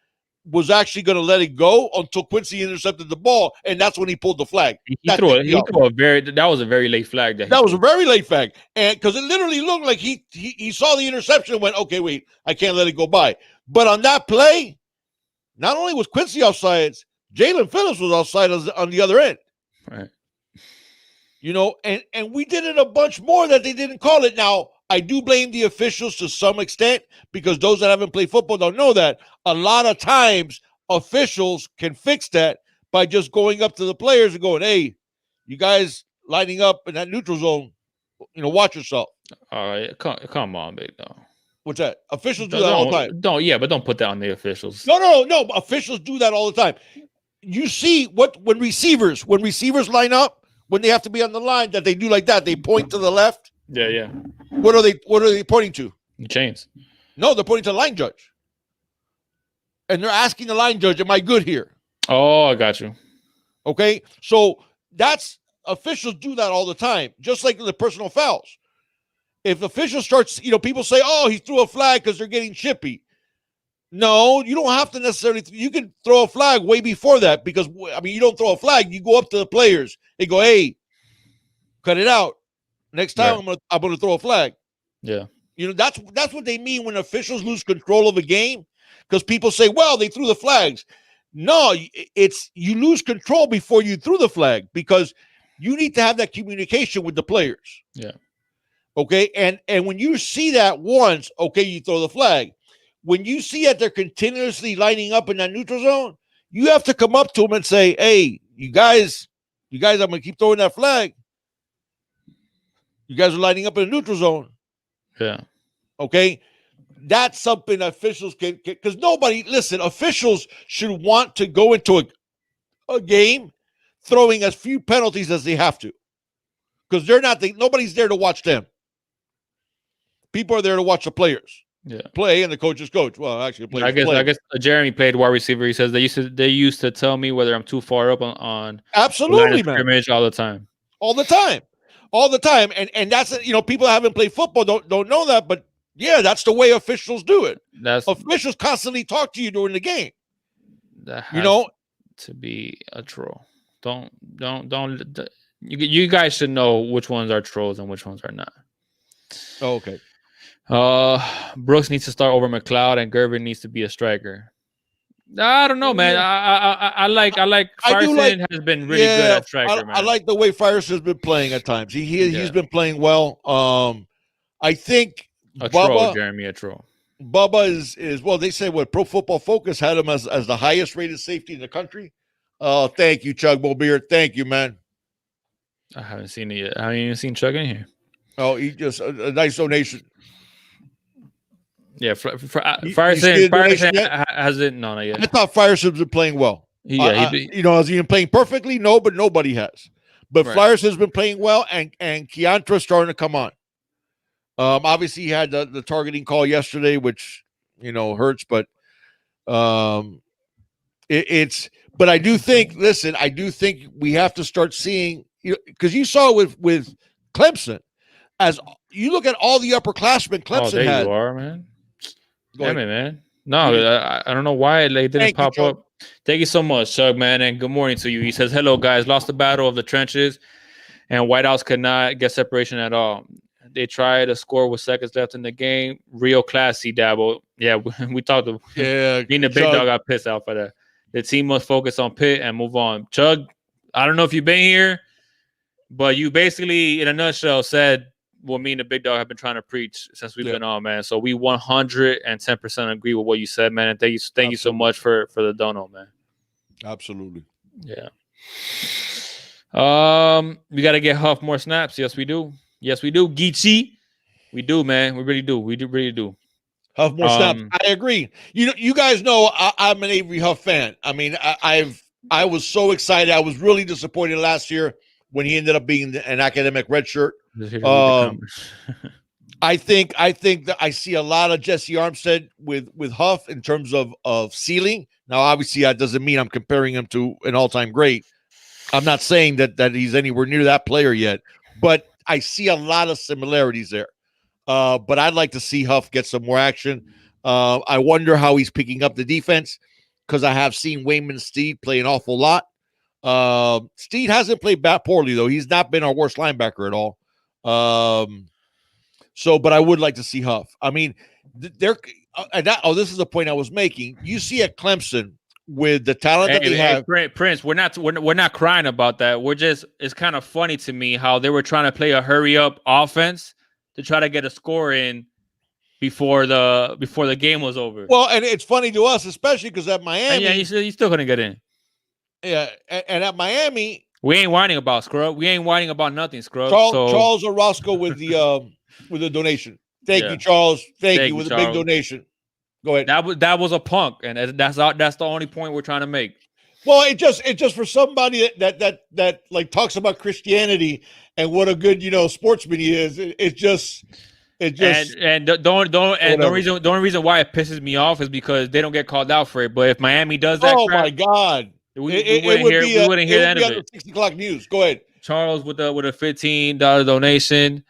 was actually going to let it go until Quincy intercepted the ball, and that's when he pulled the flag. That was a very late flag. That was a very late flag, and because it literally looked like he saw the interception and went, okay, wait, I can't let it go by. But on that play, not only was Quincy offsides, Jalen Phillips was offside on the other end. Right. You know, and we did it a bunch more that they didn't call it. Now, I do blame the officials to some extent because those that haven't played football don't know that. A lot of times, officials can fix that by just going up to the players and going, hey, you guys lining up in that neutral zone, watch yourself. All right, come on, big dog. What's that? Officials do that all the time. But don't put that on the officials. No. Officials do that all the time. You see when receivers line up, when they have to be on the line, that they do like that. They point to the left. Yeah. What are they pointing to? The chains. No, they're pointing to the line judge. And they're asking the line judge, am I good here? Oh, I got you. Okay. So officials do that all the time, just like the personal fouls. If officials starts, people say, oh, he threw a flag because they're getting chippy. No, you don't have to necessarily. You can throw a flag way before that because, you don't throw a flag. You go up to the players. They go, hey, cut it out. Next time I'm gonna throw a flag. Yeah. That's what they mean when officials lose control of a game, because people say, well, they threw the flags. No, it's you lose control before you threw the flag because you need to have that communication with the players. Yeah. Okay. And when you see that once, okay, you throw the flag. When you see that they're continuously lining up in that neutral zone, you have to come up to them and say, hey, you guys, I'm gonna keep throwing that flag. You guys are lining up in a neutral zone. Yeah. Okay. That's something that officials can, because officials should want to go into a game throwing as few penalties as they have to. Because nobody's there to watch them. People are there to watch the players. Yeah. Play and the coaches coach. Well, actually, the players I guess Jeremy played wide receiver. He says they used to tell me whether I'm too far up on absolutely, man. Scrimmage all the time. And that's people that haven't played football don't know that, but yeah, that's the way officials do it. Officials constantly talk to you during the game. That has to be a troll. Don't. You guys should know which ones are trolls and which ones are not. Oh, okay. Brooks needs to start over McLeod, and Gervin needs to be a striker. I don't know, man. I like Firestone has been really good at striker, man. I like the way Firestone's been playing at times. He's been playing well. I think a troll. Bubba is well, they say Pro Football Focus had him as the highest rated safety in the country. Oh, thank you, Chug Beer. Thank you, man. I haven't seen it yet. I haven't even seen Chuck in here. Oh, he just a nice donation. Yeah, You see the donation yet? Has it? No, not yet. I thought Flyers been playing well. Yeah, has he been playing perfectly? No, but nobody has. But Right. Flyers has been playing well, and Keantra's starting to come on. Obviously, he had the targeting call yesterday, which hurts, but it's. But I do think. Listen, I do think we have to start seeing, because you saw with Clemson, as you look at all the upperclassmen Clemson there had. You are, man. Damn it, man. No, I don't know why they didn't pop up. Thank you so much, Chug, man, and good morning to you. He says, hello, guys. Lost the battle of the trenches, and Whitehouse could not get separation at all. They tried to score with seconds left in the game. Real classy, Dabo. Yeah, we talked to being the big dog got pissed out for that. The team must focus on Pitt and move on. Chug, I don't know if you've been here, but you basically, in a nutshell, said what me and the big dog have been trying to preach since we've been on, man. So we 110% agree with what you said, man. And thank you so much for the dono, man. Absolutely. Yeah. We got to get Huff more snaps. Yes, we do. Geechee. We do, man. We really do. We really do. Huff more snaps. I agree. You guys know I'm an Avery Huff fan. I mean, I was so excited. I was really disappointed last year when he ended up being an academic redshirt. I think that I see a lot of Jesse Armstead with Huff in terms of ceiling. Now, obviously, that doesn't mean I'm comparing him to an all-time great. I'm not saying that he's anywhere near that player yet, but I see a lot of similarities there. But I'd like to see Huff get some more action. I wonder how he's picking up the defense, because I have seen Wayman Steed play an awful lot. Steed hasn't played that poorly, though. He's not been our worst linebacker at all. But I would like to see Huff. I mean, this is the point I was making. You see at Clemson with the talent that they have. Prince, we're not crying about that. It's kind of funny to me how they were trying to play a hurry up offense to try to get a score in before the game was over. Well, and it's funny to us, especially because at Miami, you still couldn't get in. Yeah, and at Miami, we ain't whining about Scrub. We ain't whining about nothing, Scrub. Charles Orozco with the donation. Thank you, Charles. Thank you with a big donation. Go ahead. That was a punk, and that's the only point we're trying to make. Well, it just for somebody that like talks about Christianity and what a good sportsman he is. The only reason why it pisses me off is because they don't get called out for it. But if Miami does that, my God, we wouldn't hear that of it. 6 o'clock news. Go ahead, Charles, with a $15 donation.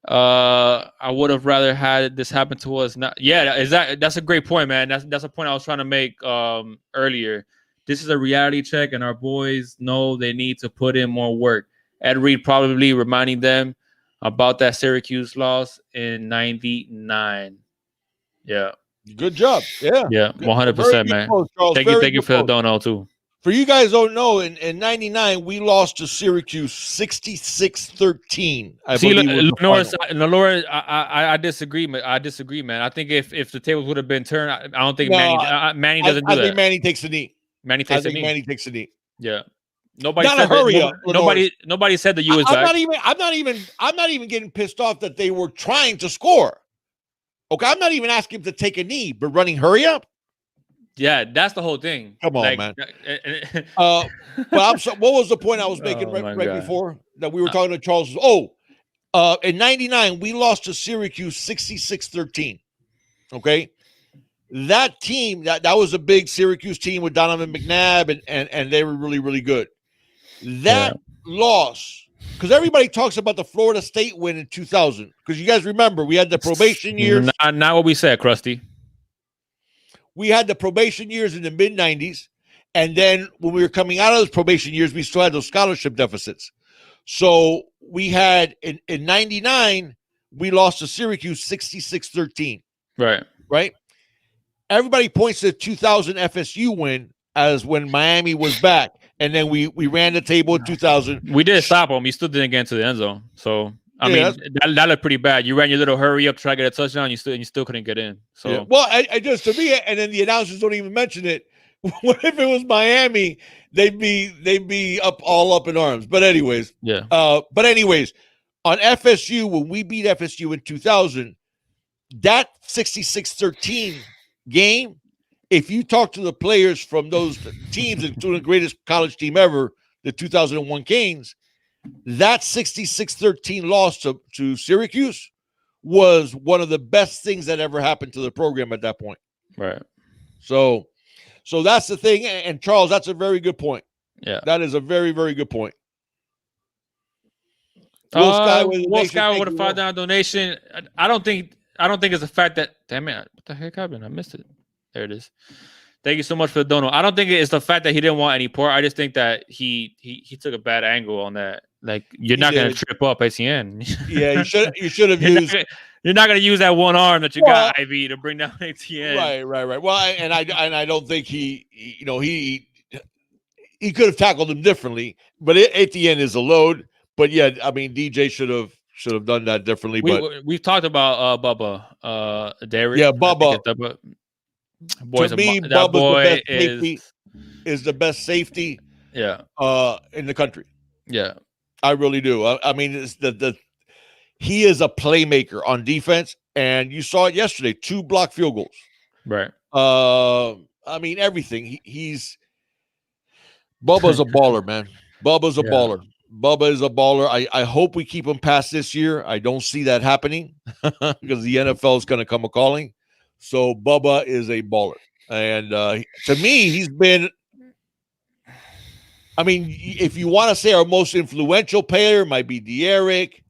I would have rather had this happen to us. That's a great point, man. That's a point I was trying to make earlier. This is a reality check, and our boys know they need to put in more work. Ed Reed probably reminding them about that Syracuse loss in '99. Yeah. Good job. Yeah. Yeah. 100%, man. Thank you for the dono too. For you guys don't know, in '99 we lost to Syracuse 66-13. Lenore, I disagree. I disagree, man. I think if the tables would have been turned, I don't think Manny doesn't do that. I think Manny takes the knee. Manny takes the knee. Yeah. Nobody said the U is back. I'm not even getting pissed off that they were trying to score. Okay, I'm not even asking him to take a knee, but running hurry up. Yeah, that's the whole thing. Come on, man. But what was the point I was making right before that we were talking to Charles? In '99 we lost to Syracuse 66-13. Okay. That team, that was a big Syracuse team with Donovan McNabb, and they were really, really good. That loss, because everybody talks about the Florida State win in 2000. Because you guys remember, we had the probation years. Not what we said, Krusty. We had the probation years in the mid-'90s. And then when we were coming out of those probation years, we still had those scholarship deficits. So we had, in '99, we lost to Syracuse 66-13. Right? Everybody points to the 2000 FSU win as when Miami was back, and then we ran the table in 2000. We did stop him. He still didn't get into the end zone. So I mean, that looked pretty bad. You ran your little hurry up to try to get a touchdown. You still couldn't get in. So well, I just to me, and then the announcers don't even mention it. What if it was Miami? They'd be all up in arms. But anyways, Yeah. On FSU, when we beat FSU in 2000, that 66-13 game, if you talk to the players from those teams, including the greatest college team ever, the 2001 Canes, that 66-13 loss to Syracuse was one of the best things that ever happened to the program at that point. Right. So that's the thing. And Charles, that's a very good point. Yeah. That is a very, very good point. Will Sky with a $5 donation. I don't think it's the fact that, damn it, what the heck happened? I missed it. There it is. Thank you so much for the dono. I don't think it's the fact that he didn't want any pork. I just think that he took a bad angle on that. Like, you're not going to trip up ATN. Yeah, you should have used. You're not going to use that one arm that you got, IV, to bring down ATN. Right. Well, and I don't think he could have tackled him differently. But ATN is a load. But yeah, I mean, DJ should have done that differently. We've talked about Bubba, Derek. Yeah, Bubba. To me, Bubba is the best safety. Yeah. In the country. Yeah, I really do. I mean, it's he is a playmaker on defense, and you saw it yesterday. 2 blocked field goals. Right. I mean, everything. Bubba's a baller, man. Bubba's a baller. Bubba is a baller. I hope we keep him past this year. I don't see that happening because the NFL is going to come a-calling. So Bubba is a baller. And to me, he's been, I mean, if you want to say our most influential player, might be De'Eric.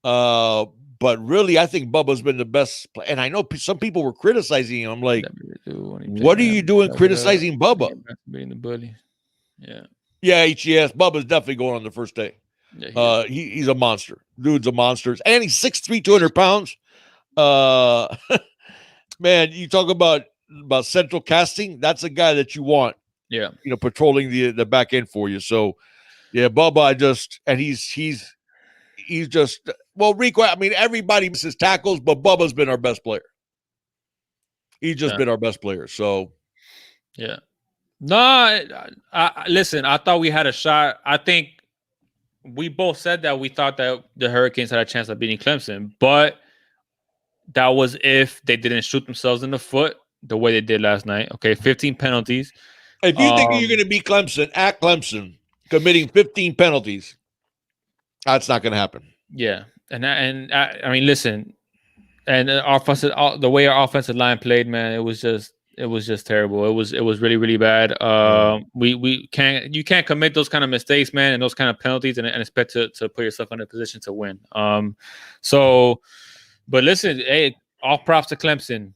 But really, I think Bubba's been the best. And I know some people were criticizing him. I'm like, what are you doing criticizing Bubba? Being the bully. Yeah. Yeah, HES. Bubba's definitely going on the first day. Yeah, he's a monster. Dude's a monster. And he's 6'3", 200 pounds. Man, you talk about central casting. That's a guy that you want. Yeah. Patrolling the back end for you. So, yeah, Bubba, he's just, well, Rico, I mean, everybody misses tackles, but Bubba's been our best player. He's just been our best player. So, yeah. No, listen, I thought we had a shot. I think we both said that we thought that the Hurricanes had a chance of beating Clemson, but that was if they didn't shoot themselves in the foot the way they did last night. Okay, 15 penalties. If you think you're going to beat Clemson at Clemson, committing 15 penalties, that's not going to happen. Yeah, and I mean, listen, and the way our offensive line played, man, it was just terrible. It was really, really bad. You can't commit those kind of mistakes, man, and those kind of penalties, and expect to put yourself in a position to win. But listen, hey, all props to Clemson.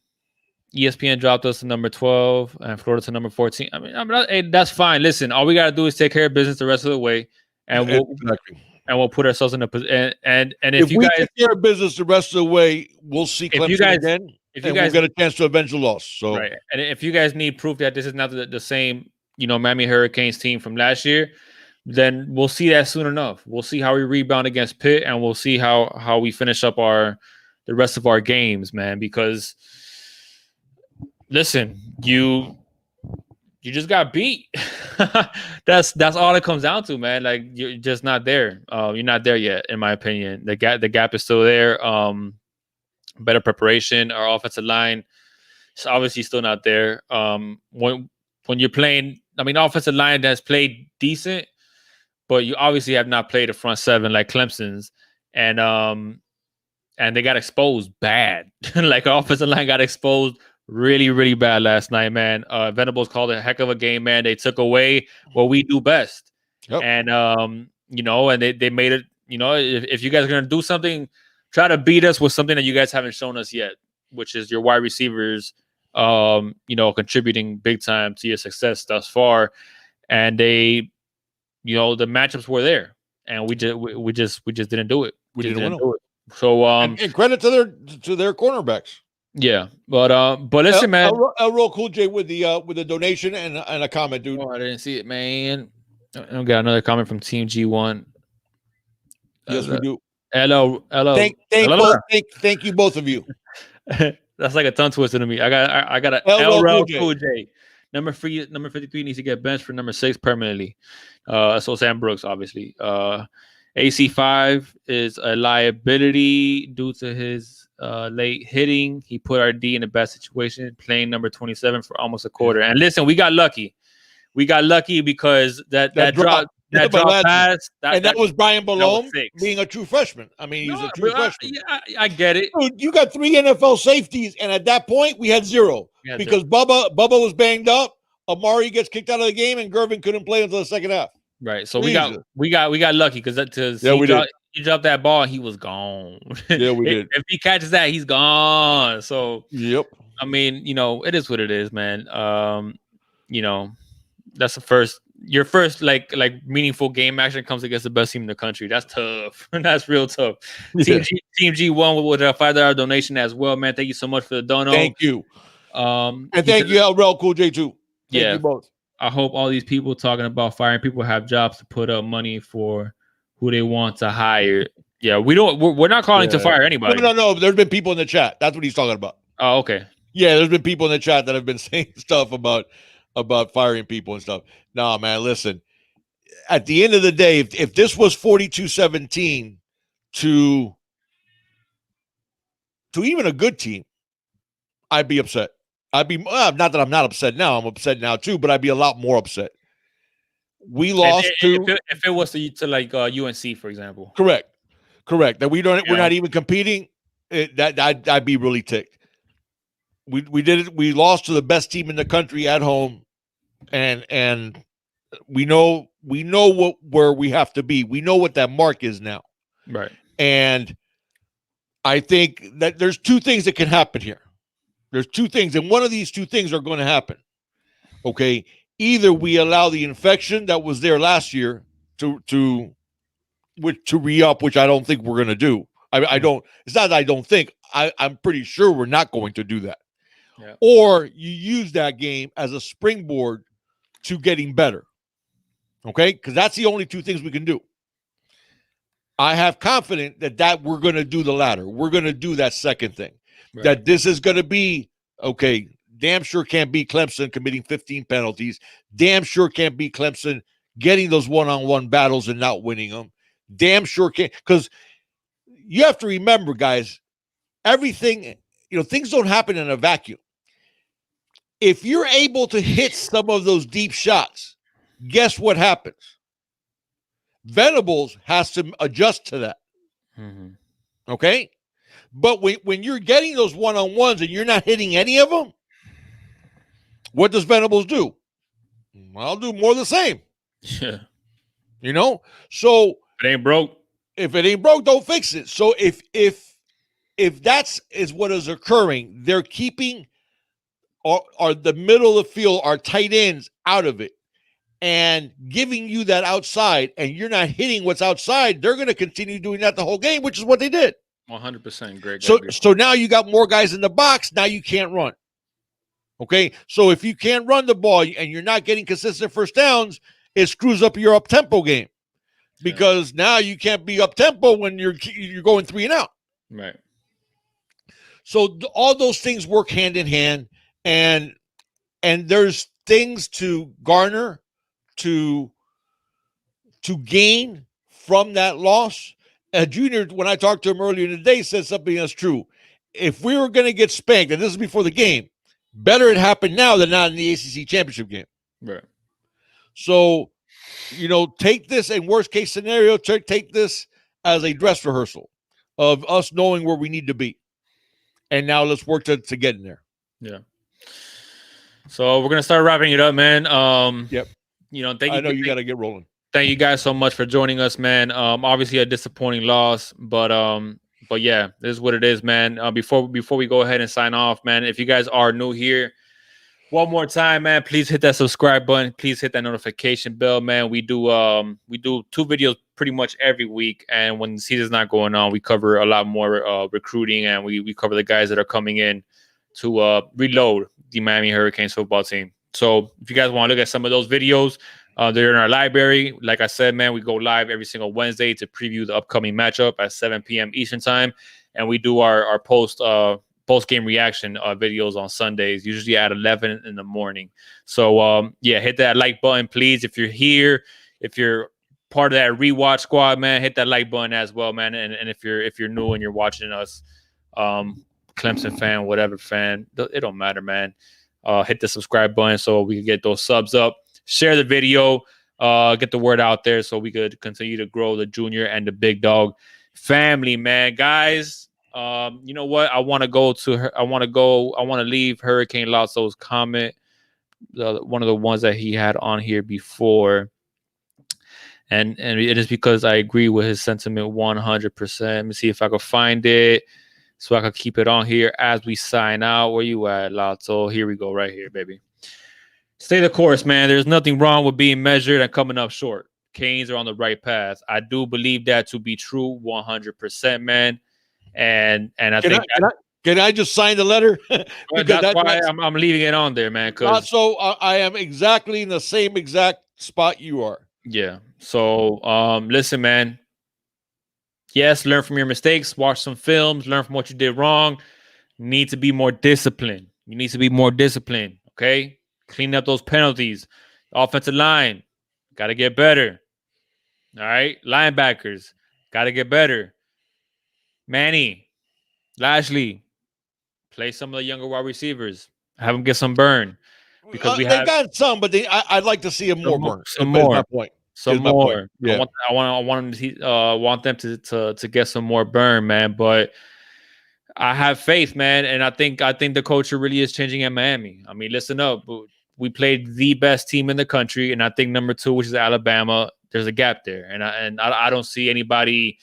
ESPN dropped us to number 12 and Florida to number 14. I mean, hey, that's fine. Listen, all we gotta do is take care of business the rest of the way, and we'll put ourselves in a position. And if you we guys take care of business the rest of the way, we'll see Clemson again. We'll get a chance to avenge the loss. So, right. And if you guys need proof that this is not the same, Miami Hurricanes team from last year, then we'll see that soon enough. We'll see how we rebound against Pitt, and we'll see how we finish up the rest of our games, man. Because listen, you just got beat. That's all it comes down to, man. Like, you're just not there. You're not there yet, in my opinion. The gap is still there. Better preparation. Our offensive line is obviously still not there. When you're playing, I mean, offensive line has played decent, but you obviously have not played a front seven like Clemson's, and they got exposed bad. Like, our offensive line got exposed really, really bad last night, man. Venables called it a heck of a game, man. They took away what we do best. Yep. And and they made it, if you guys are gonna do something, try to beat us with something that you guys haven't shown us yet, which is your wide receivers, contributing big time to your success thus far. And they, the matchups were there, and we just didn't do it. We didn't do it. So and credit to their cornerbacks. Yeah, but listen, man. Real Cool J with the donation and a comment, dude. Oh, I didn't see it, man. I got another comment from Team G1. Yes, we do. Hello. Thank you, both of you. That's like a tongue twister to me. I got a LL Cool J. Number 53 needs to get benched for number 6 permanently. So Sam Brooks, obviously. AC5 is a liability due to his late hitting. He put our D in a bad situation, playing number 27 for almost a quarter. And listen, we got lucky. We got lucky because that drop pass. That was Brian Balone being a true freshman. I mean, he's a true freshman. I get it. Dude, you got 3 NFL safeties, and at that point, we had 0 because Bubba was banged up. Amari gets kicked out of the game, and Gervin couldn't play until the second half. Right. So we got lucky because he dropped that ball, he was gone. Yeah, we did. If he catches that, he's gone. So yep. I mean, it is what it is, man. That's the first. Your first like meaningful game action comes against the best team in the country. That's tough. That's real tough. Yeah. Team G won with a $5 donation as well, man. Thank you so much for the dono. Thank you. And thank you, LRL Cool J too. Thank you both. I hope all these people talking about firing people have jobs to put up money for who they want to hire. Yeah, we're not calling to fire anybody. No. There's been people in the chat. That's what he's talking about. Oh, okay. Yeah, there's been people in the chat that have been saying stuff about firing people and stuff. Nah, man, listen. At the end of the day, if this was 42-17 to even a good team, I'd be upset. I'd be not that I'm not upset now. I'm upset now too, but I'd be a lot more upset. We lost if it was to like UNC, for example. Correct. That we're not even competing. I'd be really ticked. We did it. We lost to the best team in the country at home, and we know where we have to be. We know what that mark is now. Right. And I think that there's 2 things that can happen here. There's 2 things, and one of these 2 things are going to happen. Okay, either we allow the infection that was there last year to re-up, which I don't think we're going to do. I don't. It's not that I don't think. I'm pretty sure we're not going to do that. Yeah. Or you use that game as a springboard to getting better. Okay, because that's the only 2 things we can do. I have confidence that we're going to do the latter. We're going to do that second thing. Right. That this is going to be, okay, damn sure can't beat Clemson committing 15 penalties. Damn sure can't beat Clemson getting those one-on-one battles and not winning them. Damn sure can't. Because you have to remember, guys, everything, things don't happen in a vacuum. If you're able to hit some of those deep shots, guess what happens? Venables has to adjust to that. Mm-hmm. Okay? But when you're getting those one-on-ones and you're not hitting any of them, what does Venables do? I'll do more of the same. Yeah. So if it ain't broke. If it ain't broke, don't fix it. So if that's what is occurring, they're keeping our the middle of the field, our tight ends out of it, and giving you that outside, and you're not hitting what's outside, they're going to continue doing that the whole game, which is what they did. 100%. Great. So now you got more guys in the box. Now you can't run. Okay. So if you can't run the ball and you're not getting consistent first downs, it screws up your up tempo game because now you can't be up tempo when you're going 3 and out. Right. So all those things work hand in hand, and there's things to garner to gain from that loss. Junior, when I talked to him earlier in the day, said something that's true. If we were going to get spanked, and this is before the game, better it happened now than not in the ACC championship game. Right. So, take this, in worst case scenario, take this as a dress rehearsal of us knowing where we need to be. And now let's work to get in there. Yeah. So we're going to start wrapping it up, man. Yep. Thank you. I know you got to get rolling. Thank you guys so much for joining us, man. Obviously a disappointing loss, but yeah, this is what it is, man. Before we go ahead and sign off, man, if you guys are new here, one more time, man, please hit that subscribe button. Please hit that notification bell, man. We do 2 videos pretty much every week, and when the season's not going on, we cover a lot more recruiting, and we cover the guys that are coming in to reload the Miami Hurricanes football team. So if you guys want to look at some of those videos, they're in our library. Like I said, man, we go live every single Wednesday to preview the upcoming matchup at 7 p.m. Eastern time. And we do our post post-game reaction videos on Sundays, usually at 11 in the morning. So yeah, hit that like button, please. If you're here, if you're part of that rewatch squad, man, hit that like button as well, man. And if you're new and you're watching us, Clemson fan, whatever fan, it don't matter, man. Hit the subscribe button so we can get those subs up. Share the video, get the word out there so we could continue to grow the junior and the big dog family, man. Guys, you know what? I want to leave Hurricane Lotso's comment, one of the ones that he had on here before. And it is because I agree with his sentiment 100%. Let me see if I can find it so I can keep it on here as we sign out. Where you at, Lotso? Here we go, right here, baby. Stay the course, man. There's nothing wrong with being measured and coming up short. Canes are on the right path. I do believe that to be true 100%, man. And I think can I just sign the letter? That's why I'm leaving it on there, man. So I am exactly in the same exact spot you are. Yeah. So listen, man. Yes, learn from your mistakes. Watch some films. Learn from what you did wrong. You need to be more disciplined. You need to be more disciplined. Okay. Clean up those penalties. Offensive line, got to get better. All right. Linebackers, got to get better. Manny, Lashley, play some of the younger wide receivers. Have them get some burn. Because they've got some, but I'd like to see them more burn. Some more. My point. Some more. Yeah. I want them to get some more burn, man. But I have faith, man, and I think the culture really is changing at Miami. I mean, listen up. We played the best team in the country, and I think number 2, which is Alabama, there's a gap there, and I don't see anybody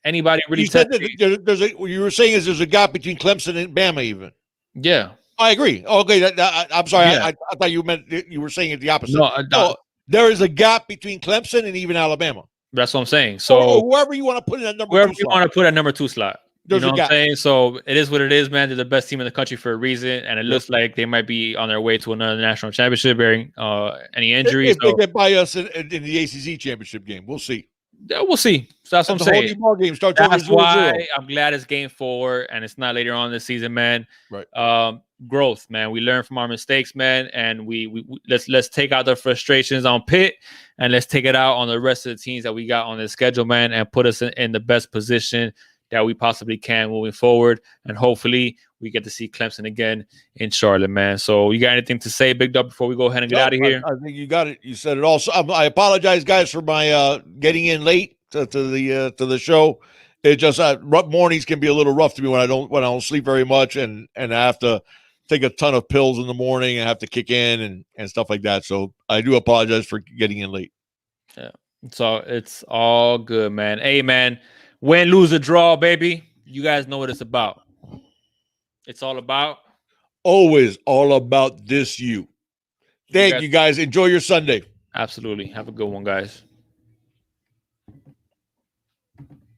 anybody really. You said that you were saying there's a gap between Clemson and Bama, even. Yeah, I agree. Okay, I'm sorry. Yeah. I thought you meant you were saying it the opposite. No, there is a gap between Clemson and even Alabama. That's what I'm saying. So or whoever you want to put in that number 2 slot. Whoever you want to put at number 2 slot. You know what I'm saying? So it is what it is, man. They're the best team in the country for a reason, and it looks like they might be on their way to another national championship, bearing any injuries. If they get by us in the ACC championship game, we'll see. Yeah, we'll see. So that's what I'm saying. Ball game starts that's over 0-0. why I'm glad it's game 4 and it's not later on this season, man. Right. Growth, man. We learn from our mistakes, man, and let's take out the frustrations on Pitt and let's take it out on the rest of the teams that we got on the schedule, man, and put us in the best position that we possibly can moving forward. And hopefully we get to see Clemson again in Charlotte, man. So you got anything to say, Big Dub, before we go ahead and get out of here? I think you got it. You said it all. So I apologize, guys, for my getting in late to the show. It just mornings can be a little rough to me when I don't sleep very much, and I have to take a ton of pills in the morning and have to kick in and stuff like that. So I do apologize for getting in late. Yeah. So it's all good, man. Hey, man, win, lose, or draw, baby. You guys know what it's about. It's all about. Always all about this you. Thank you, guys. Enjoy your Sunday. Absolutely. Have a good one, guys.